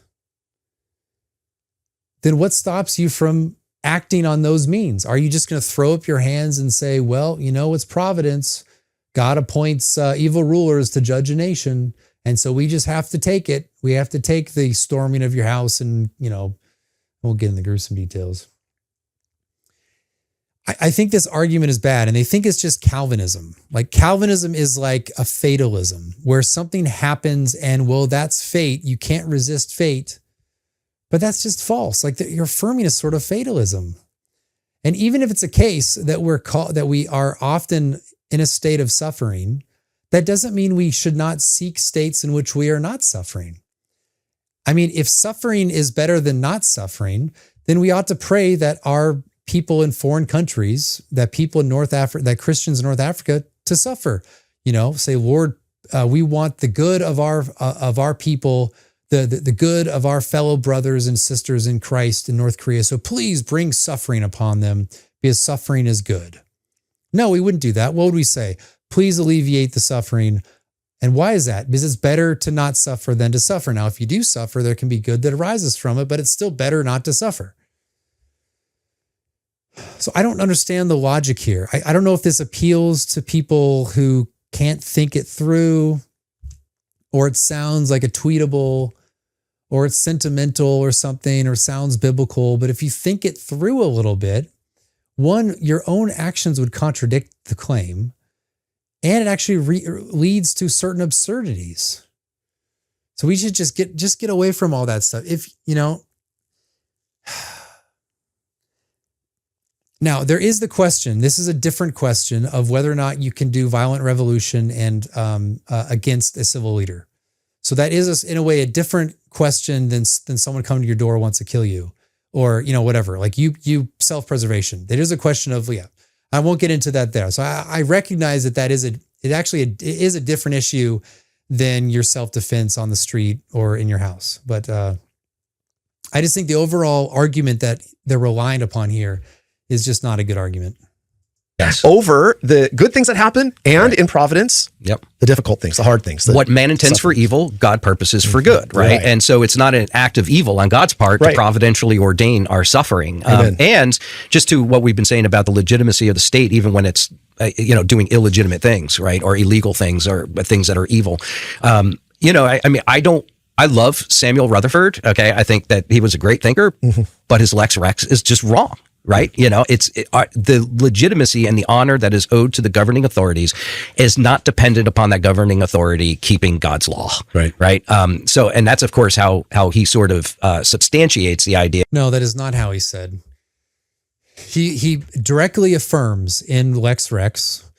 then what stops you from acting on those means? Are you just going to throw up your hands and say, well, it's providence. God appoints evil rulers to judge a nation. And so we just have to take it. We have to take the storming of your house and, we'll get in the gruesome details. I think this argument is bad, and they think it's just Calvinism. Like Calvinism is like a fatalism where something happens and, well, that's fate. You can't resist fate. But that's just false. Like you're affirming a sort of fatalism. And even if it's a case that we are often in a state of suffering, that doesn't mean we should not seek states in which we are not suffering. I mean, if suffering is better than not suffering, then we ought to pray that our people in foreign countries, that people in North Africa, that Christians in North Africa to suffer, say, Lord, we want the good of our people, the good of our fellow brothers and sisters in Christ in North Korea. So please bring suffering upon them because suffering is good. No, we wouldn't do that. What would we say? Please alleviate the suffering. And why is that? Because it's better to not suffer than to suffer. Now, if you do suffer, there can be good that arises from it, but it's still better not to suffer. So I don't understand the logic here. I don't know if this appeals to people who can't think it through, or it sounds like a tweetable, or it's sentimental or something, or sounds biblical. But if you think it through a little bit, one, your own actions would contradict the claim, and it actually leads to certain absurdities. So we should just get away from all that stuff. If now there is the question. This is a different question of whether or not you can do violent revolution and against a civil leader. So that is, in a way, a different question than someone coming to your door wants to kill you, or whatever. Like you self-preservation. It is a question of I won't get into that there. So I recognize that is it is a different issue than your self-defense on the street or in your house. But I just think the overall argument that they're relying upon here is just not a good argument. Yes. Over the good things that happen and in providence, the difficult things, the hard things. What man intends for evil, God purposes for good, right? And so it's not an act of evil on God's part to providentially ordain our suffering. And just to what we've been saying about the legitimacy of the state, even when it's, doing illegitimate things, right? Or illegal things or things that are evil. I love Samuel Rutherford. Okay. I think that he was a great thinker, but his Lex Rex is just wrong. Right. The legitimacy and the honor that is owed to the governing authorities is not dependent upon that governing authority keeping God's law. Right. Right. And that's, of course, how he sort of substantiates the idea. No, that is not how he said. He directly affirms in Lex Rex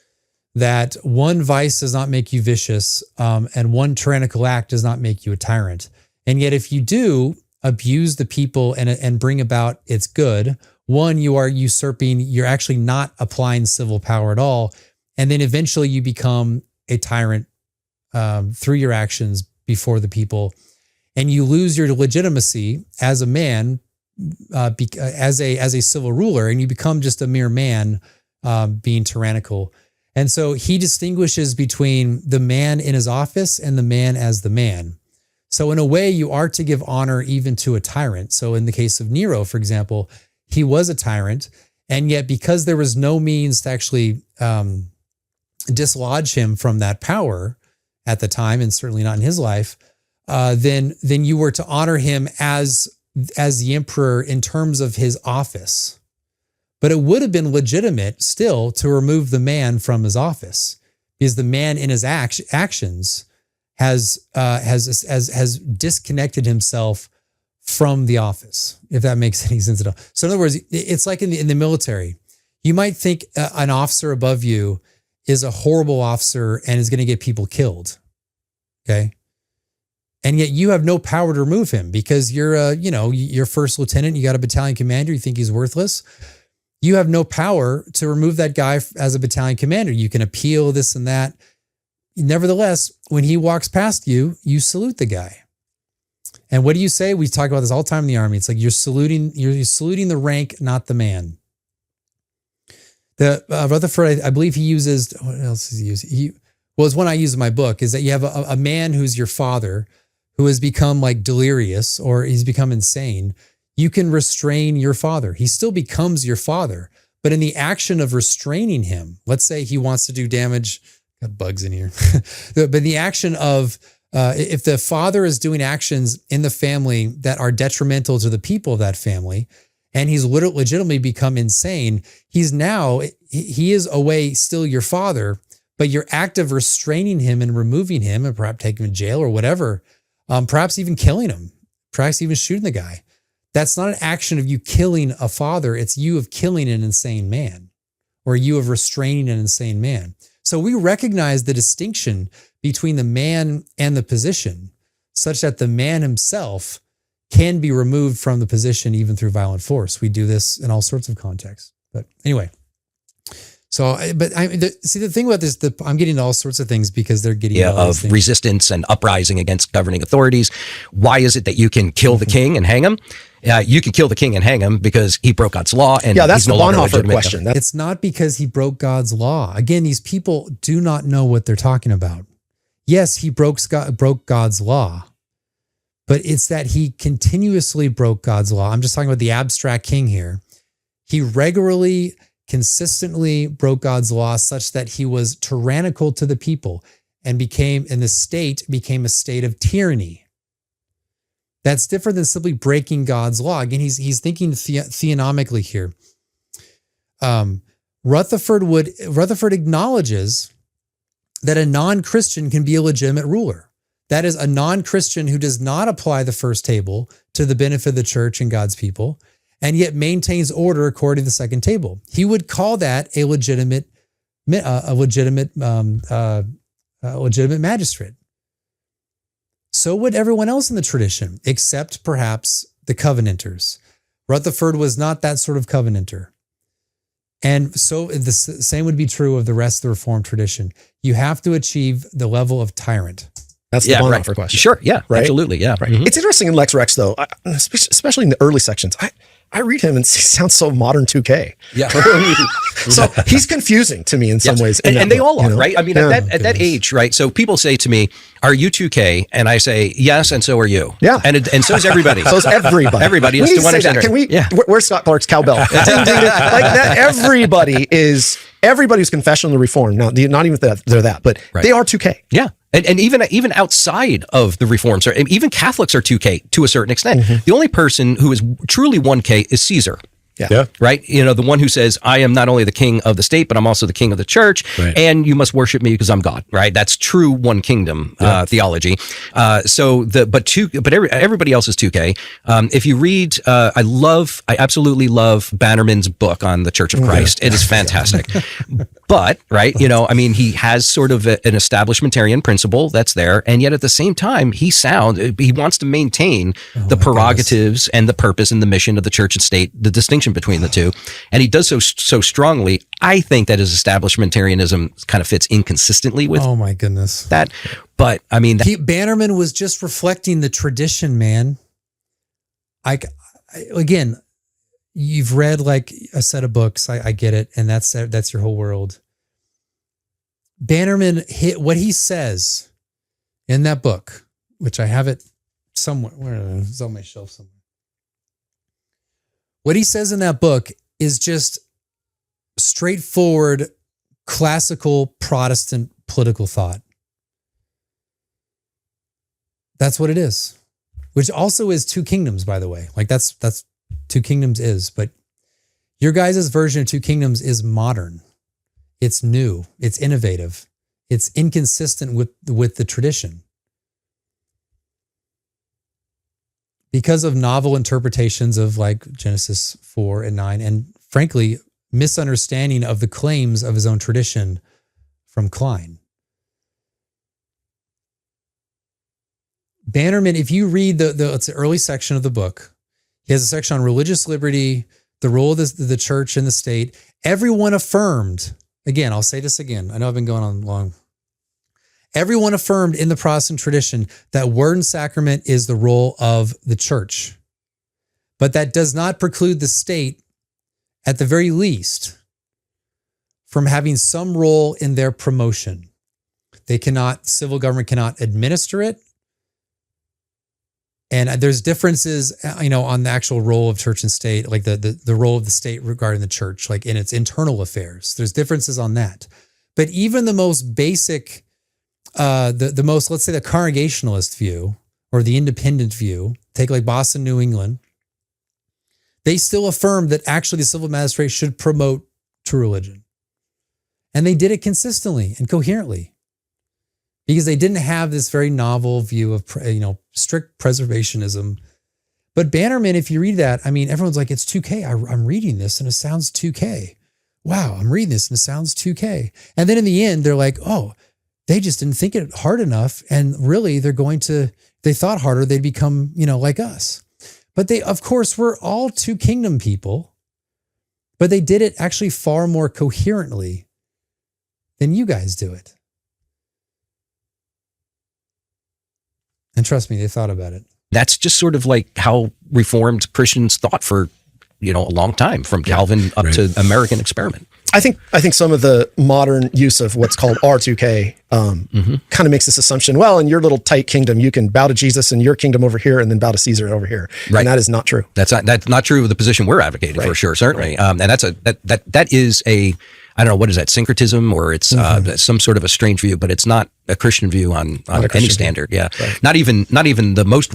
that one vice does not make you vicious, and one tyrannical act does not make you a tyrant. And yet, if you do abuse the people and bring about its good, one, you are usurping, you're actually not applying civil power at all. And then eventually you become a tyrant through your actions before the people. And you lose your legitimacy as a man, as a civil ruler, and you become just a mere man being tyrannical. And so he distinguishes between the man in his office and the man as the man. So in a way, you are to give honor even to a tyrant. So in the case of Nero, for example, he was a tyrant, and yet because there was no means to actually dislodge him from that power at the time, and certainly not in his life, then you were to honor him as the emperor in terms of his office. But it would have been legitimate still to remove the man from his office, because the man in his actions has disconnected himself from the office, if that makes any sense at all. So in other words, it's like in the military. You might think an officer above you is a horrible officer and is going to get people killed. Okay. And yet you have no power to remove him because you're first lieutenant, you got a battalion commander, you think he's worthless. You have no power to remove that guy as a battalion commander. You can appeal this and that. Nevertheless, when he walks past you, you salute the guy. And what do you say? We talk about this all the time in the Army. It's like you're saluting the rank, not the man. The Rutherford, I believe he uses, what else does he use? It's one I use in my book, is that you have a man who's your father who has become like delirious or he's become insane. you can restrain your father. He still becomes your father, but in the action of restraining him, let's say he wants to do damage, got bugs in here, but the action of, if the father is doing actions in the family that are detrimental to the people of that family, and he's legitimately become insane, he is away still your father, but your act of restraining him and removing him and perhaps taking him to jail or whatever, perhaps even killing him, perhaps even shooting the guy. That's not an action of you killing a father. It's you of killing an insane man, or you of restraining an insane man. So we recognize the distinction between the man and the position, such that the man himself can be removed from the position even through violent force. We do this in all sorts of contexts. But anyway, see, the thing about this, I'm getting into all sorts of things because they're getting of resistance and uprising against governing authorities. Why is it that you can kill the king and hang him? You can kill the king and hang him because he broke God's law. And that's the Bonhoeffer question. It's not because he broke God's law. Again, these people do not know what they're talking about. Yes, he broke God's law, but it's that he continuously broke God's law. I'm just talking about the abstract king here. He regularly, consistently broke God's law such that he was tyrannical to the people and the state became a state of tyranny. That's different than simply breaking God's law. Again, he's thinking theonomically here. Rutherford acknowledges that a non-Christian can be a legitimate ruler. That is, a non-Christian who does not apply the first table to the benefit of the church and God's people, and yet maintains order according to the second table. He would call that a legitimate magistrate. So would everyone else in the tradition, except perhaps the Covenanters. Rutherford was not that sort of Covenanter. And so the same would be true of the rest of the Reformed tradition. You have to achieve the level of tyrant. That's the Bonhoeffer question. Sure, yeah, right? Absolutely, yeah. Right. Mm-hmm. It's interesting in Lex Rex, though, especially in the early sections. I read him and he sounds so modern 2K. Yeah. So he's confusing to me in some ways. And they all are, right? I mean, at that age, right? So people say to me, are you 2K? And I say, yes, and so are you. Yeah. And so is everybody. So is everybody. Everybody is to understand. Can we, where's Scott Clark's cowbell? Like that, everybody who's confessionally reformed. Now, not even that they're that, but they are 2K. Yeah. And even outside of the reforms, even Catholics are 2K to a certain extent. Mm-hmm. The only person who is truly 1K is Caesar. Yeah. Right. The one who says, I am not only the king of the state, but I'm also the king of the church. Right. And you must worship me because I'm God. Right. That's true one kingdom theology. But everybody else is 2K. If you read, I absolutely love Bannerman's book on the Church of Christ. It is fantastic. But, he has sort of an establishmentarian principle that's there. And yet at the same time, he wants to maintain the prerogatives and the purpose and the mission of the church and state, the distinction between the two. And he does so strongly. I think that his establishmentarianism kind of fits inconsistently with that. But I mean, Bannerman was just reflecting the tradition, man. Again, you've read like a set of books. I get it. And that's your whole world. Bannerman hit what he says in that book, which I have it somewhere. It's on my shelf somewhere. What he says in that book is just straightforward, classical Protestant political thought. That's what it is, which also is Two Kingdoms, by the way. Like that's Two Kingdoms is, but your guys' version of Two Kingdoms is modern. It's new. It's innovative. It's inconsistent with the tradition. Because of novel interpretations of like Genesis 4 and 9, and frankly, misunderstanding of the claims of his own tradition from Klein. Bannerman, if you read it's the early section of the book, he has a section on religious liberty, the role of the church and the state. Everyone affirmed, again, I'll say this again. I know I've been going on long. Everyone affirmed in the Protestant tradition that word and sacrament is the role of the church. But that does not preclude the state, at the very least, from having some role in their promotion. Civil government cannot administer it. And there's differences, on the actual role of church and state, like the role of the state regarding the church, like in its internal affairs. There's differences on that. But even the most basic, the most, let's say the congregationalist view or the independent view, take like Boston, New England, they still affirm that actually the civil magistrate should promote true religion. And they did it consistently and coherently because they didn't have this very novel view of, strict preservationism. But Bannerman, if you read that, everyone's like, it's 2K. I'm reading this and it sounds 2K. Wow, I'm reading this and it sounds 2K. And then in the end, they're like, oh, they just didn't think it hard enough. And really, they thought harder, they'd become, like us. But they, of course, were all two kingdom people, but they did it actually far more coherently than you guys do it. And trust me, they thought about it. That's just sort of like how Reformed Christians thought for, a long time, from Calvin up to American Experiment. I think some of the modern use of what's called R2K kind of makes this assumption, well, in your little tight kingdom, you can bow to Jesus in your kingdom over here and then bow to Caesar over here. Right. And that is not true. That's not true of the position we're advocating for sure, certainly. And that is a, I don't know, what is that, syncretism, or it's some sort of a strange view, but it's not a Christian view on any standard. Yeah. Right. Not even the most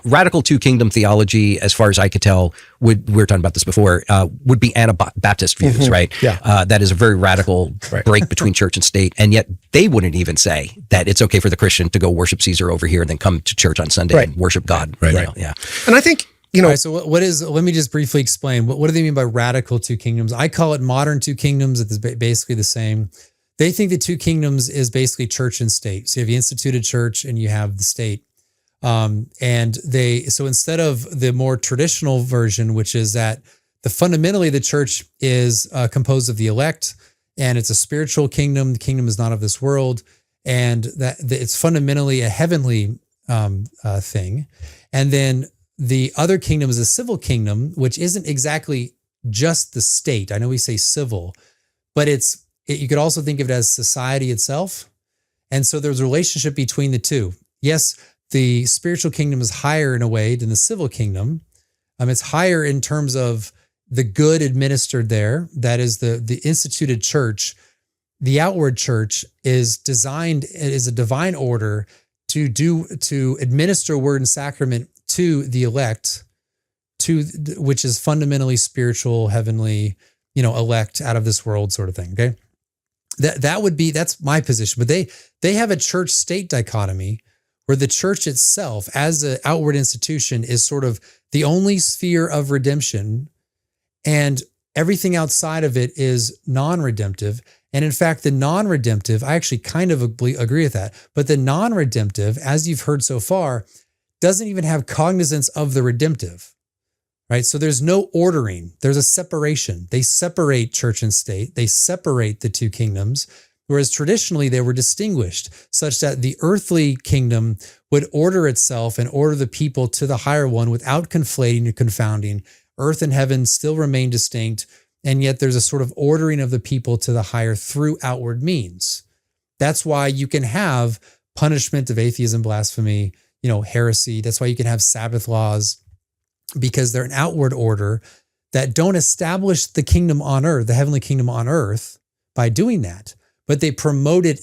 radical two kingdom theology, as far as I could tell, we were talking about this before, would be Anabaptist views, right? Yeah. That is a very radical break between church and state. And yet they wouldn't even say that it's okay for the Christian to go worship Caesar over here and then come to church on Sunday and worship God. Right. Yeah. And I think, right, so let me just briefly explain. What do they mean by radical two kingdoms? I call it modern two kingdoms. It's basically the same. They think the two kingdoms is basically church and state. So you have the instituted church and you have the state. So instead of the more traditional version, which is that fundamentally the church is composed of the elect, and it's a spiritual kingdom. The kingdom is not of this world, and that it's fundamentally a heavenly thing. And then the other kingdom is a civil kingdom, which isn't exactly just the state. I know we say civil, but you could also think of it as society itself. And so there's a relationship between the two. Yes, the spiritual kingdom is higher in a way than the civil kingdom. It's higher in terms of the good administered there. That is the instituted church. The outward church is designed, it is a divine order to administer word and sacrament to the elect, which is fundamentally spiritual, heavenly, elect out of this world sort of thing. Okay. That's my position, but they have a church state dichotomy where the church itself as an outward institution is sort of the only sphere of redemption, and everything outside of it is non-redemptive. And in fact, the non-redemptive, I actually kind of agree with that, but the non-redemptive, as you've heard so far, doesn't even have cognizance of the redemptive, right? So there's no ordering. There's a separation. They separate church and state. They separate the two kingdoms, whereas traditionally they were distinguished such that the earthly kingdom would order itself and order the people to the higher one without conflating and confounding. Earth and heaven still remain distinct, and yet there's a sort of ordering of the people to the higher through outward means. That's why you can have punishment of atheism, blasphemy, heresy. That's why you can have Sabbath laws, because they're an outward order that don't establish the kingdom on earth, the heavenly kingdom on earth, by doing that, but they promote it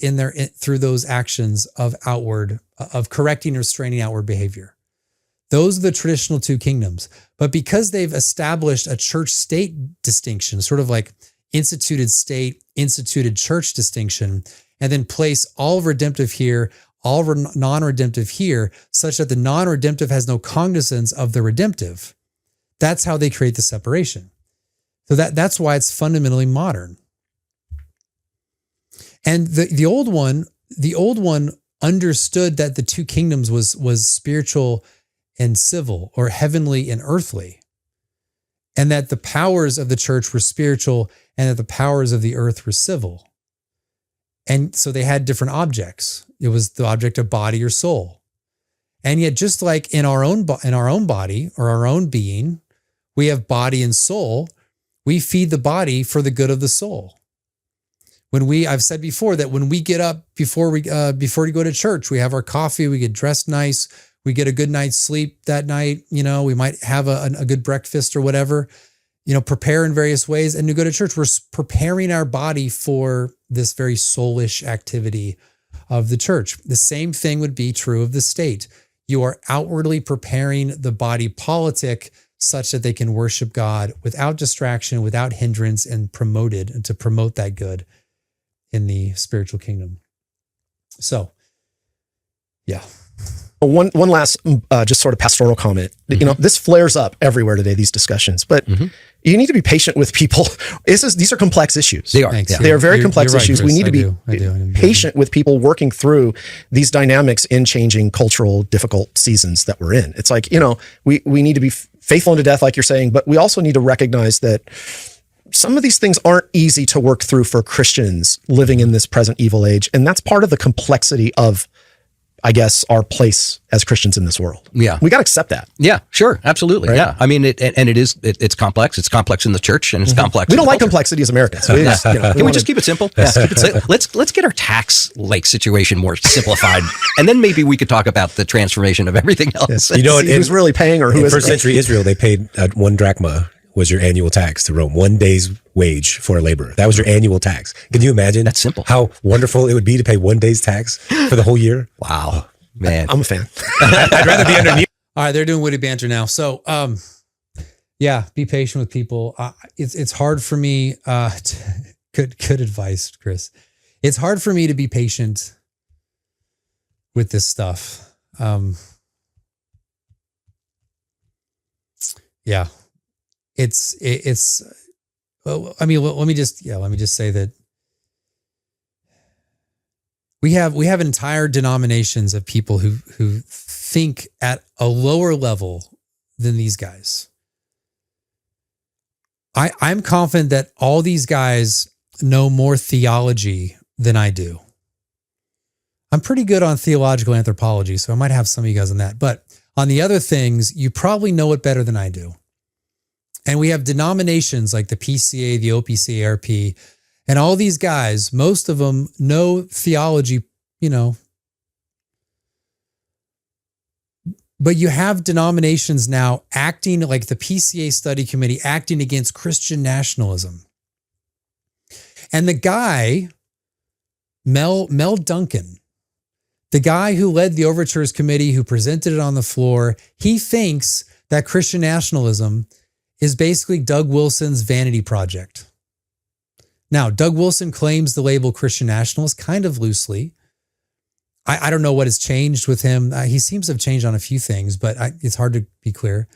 through those actions of correcting or restraining outward behavior. Those are the traditional two kingdoms. But because they've established a church-state distinction, sort of like instituted state, instituted church distinction, and then place all redemptive here, all non-redemptive here, such that the non-redemptive has no cognizance of the redemptive. That's how they create the separation. So that's why it's fundamentally modern. And the old one understood that the two kingdoms was spiritual and civil, or heavenly and earthly, and that the powers of the church were spiritual and that the powers of the earth were civil. And so they had different objects. It was the object of body or soul. And yet, just like in our own body or our own being, we have body and soul. We feed the body for the good of the soul. I've said before that when we get up before we go to church, we have our coffee, we get dressed nice, We get a good night's sleep that night. We might have a good breakfast or whatever, prepare in various ways. And to go to church, we're preparing our body for this very soulish activity of the church. The same thing would be true of the state. You are outwardly preparing the body politic such that they can worship God without distraction, without hindrance, and to promote that good in the spiritual kingdom. So, yeah. One last just sort of pastoral comment. This flares up everywhere today, these discussions, but you need to be patient with people. These are complex issues. They are. Thanks. They are very complex You're right, issues. Chris. We need to be patient with people working through these dynamics in changing cultural, difficult seasons that we're in. It's like, we need to be faithful unto death, like you're saying, but we also need to recognize that some of these things aren't easy to work through for Christians living in this present evil age. And that's part of the complexity of, I guess, our place as Christians in this world. Yeah. We got to accept that. Yeah, sure. Absolutely. Right? Yeah. I mean, it's complex. It's complex in the church and it's complex. We don't like complexity as Americans. Can we just keep it simple? Yeah. Let's get our tax situation more simplified. And then maybe we could talk about the transformation of everything else. Yes. Who's really paying or who in isn't. first century Israel, they paid 1 drachma was your annual tax to Rome. 1 day's wage for a laborer. That was your annual tax. Can you imagine? That's simple. How wonderful it would be to pay 1 day's tax for the whole year. Wow, man. I'm a fan. I'd rather be underneath. All right, they're doing witty banter now. So, be patient with people. It's hard for me. Good advice, Chris. It's hard for me to be patient with this stuff. It's. Well, I mean, let me just say that we have entire denominations of people who think at a lower level than these guys. I'm confident that all these guys know more theology than I do. I'm pretty good on theological anthropology, so I might have some of you guys on that. But on the other things, you probably know it better than I do. And we have denominations like the PCA, the OPCARP, and all these guys, most of them know theology, But you have denominations now acting like the PCA study committee, acting against Christian nationalism. And the guy, Mel Duncan, the guy who led the Overtures Committee, who presented it on the floor, he thinks that Christian nationalism is basically Doug Wilson's vanity project. Now, Doug Wilson claims the label Christian nationalist kind of loosely. I don't know what has changed with him. He seems to have changed on a few things, but it's hard to be clear.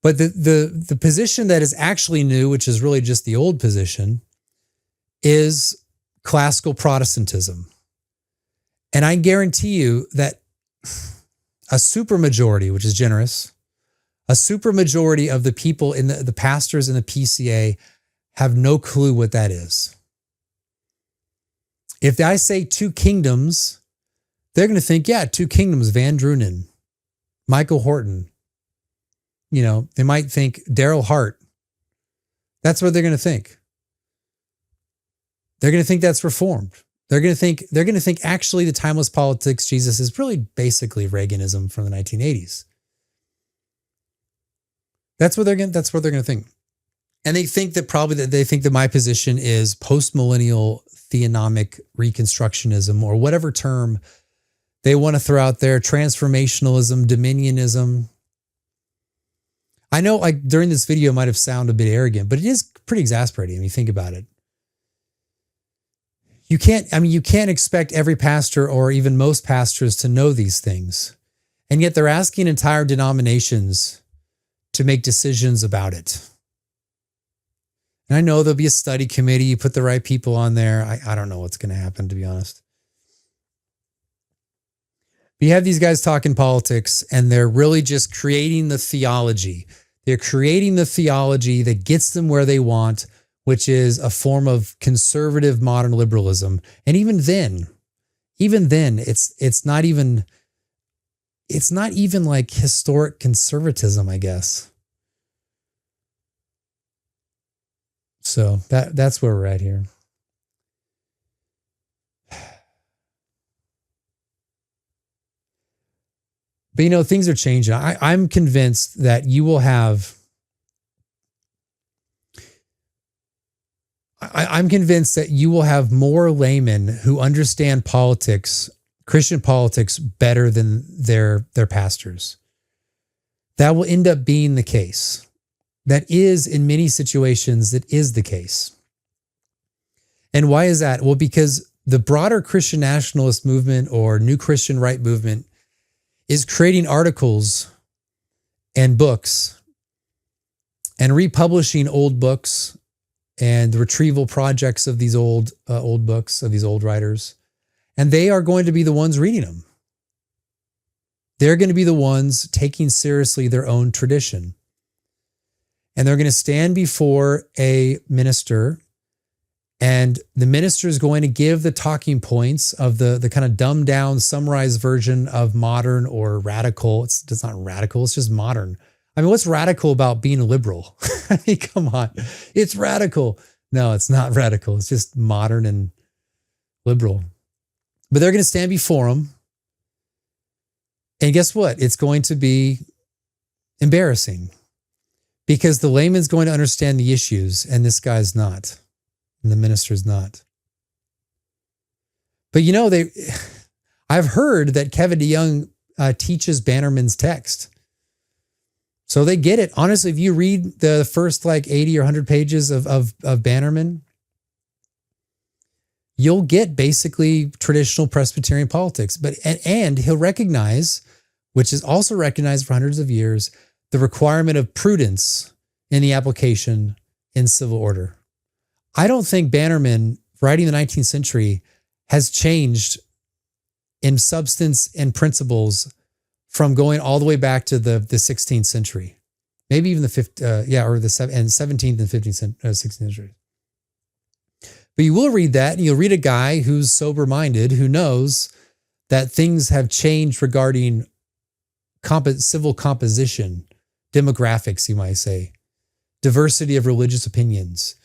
But the position that is actually new, which is really just the old position, is classical Protestantism. And I guarantee you that a supermajority, which is generous, a supermajority of the people in the pastors in the PCA have no clue what that is. If I say 2 kingdoms, they're going to think, 2 kingdoms, Van Drunen, Michael Horton. They might think Daryl Hart. That's what they're going to think. They're going to think that's Reformed. They're going to think actually the timeless politics Jesus is really basically Reaganism from the 1980s. That's what they're going to think. And they think that my position is post-millennial theonomic reconstructionism, or whatever term they want to throw out there, transformationalism, dominionism. I know during this video it might have sounded a bit arrogant, but it is pretty exasperating when you think about it. You can't expect every pastor or even most pastors to know these things. And yet they're asking entire denominations to make decisions about it. And I know there'll be a study committee, you put the right people on there. I don't know what's going to happen, to be honest. But you have these guys talking politics, and they're really just creating the theology. They're creating the theology that gets them where they want, which is a form of conservative modern liberalism. And even then, it's not even like historic conservatism, I guess. So that's where we're at here. But things are changing. I'm convinced that you will have. I'm convinced that you will have more laymen who understand politics, Christian politics, better than their pastors. That will end up being the case. That is, in many situations, that is the case. And why is that? Well, because the broader Christian nationalist movement or new Christian right movement is creating articles and books and republishing old books and the retrieval projects of these old books, of these old writers. And they are going to be the ones reading them. They're going to be the ones taking seriously their own tradition. And they're going to stand before a minister, and the minister is going to give the talking points of the kind of dumbed down, summarized version of modern or radical. It's not radical, it's just modern. I mean, what's radical about being a liberal? I mean, come on. It's radical. No, it's not radical. It's just modern and liberal. But they're going to stand before him. And guess what? It's going to be embarrassing because the layman's going to understand the issues and this guy's not. And the minister's not. But I've heard that Kevin DeYoung teaches Bannerman's text. So they get it. Honestly, if you read the first 80 or 100 pages of Bannerman, you'll get basically traditional Presbyterian politics. But and he'll recognize, which is also recognized for hundreds of years, the requirement of prudence in the application in civil order. I don't think Bannerman, writing in the 19th century, has changed in substance and principles from going all the way back to the 16th century, maybe even the 17th and 15th, 16th century. But you will read that, and you'll read a guy who's sober-minded, who knows that things have changed regarding civil composition, demographics, you might say, diversity of religious opinions.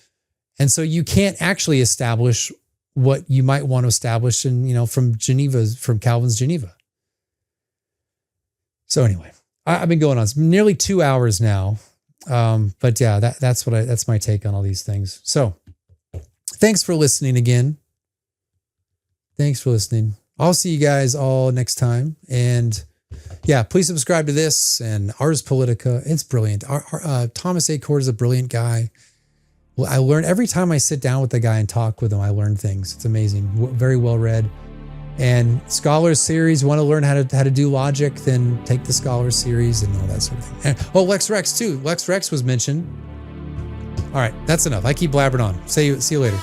And so you can't actually establish what you might want to establish from Calvin's Geneva. So anyway, I've been going on nearly 2 hours now. But yeah, that's my take on all these things. So thanks for listening again. Thanks for listening. I'll see you guys all next time. And yeah, please subscribe to this and Ars Politica. It's brilliant. Thomas A. Cord is a brilliant guy. Well, I learn every time I sit down with the guy and talk with him, I learn things. It's amazing. Very well read. And Scholars Series, want to learn how to do logic, then take the Scholars Series and all that sort of thing. And, Lex Rex too. Lex Rex was mentioned. All right, that's enough. I keep blabbering on. See you later.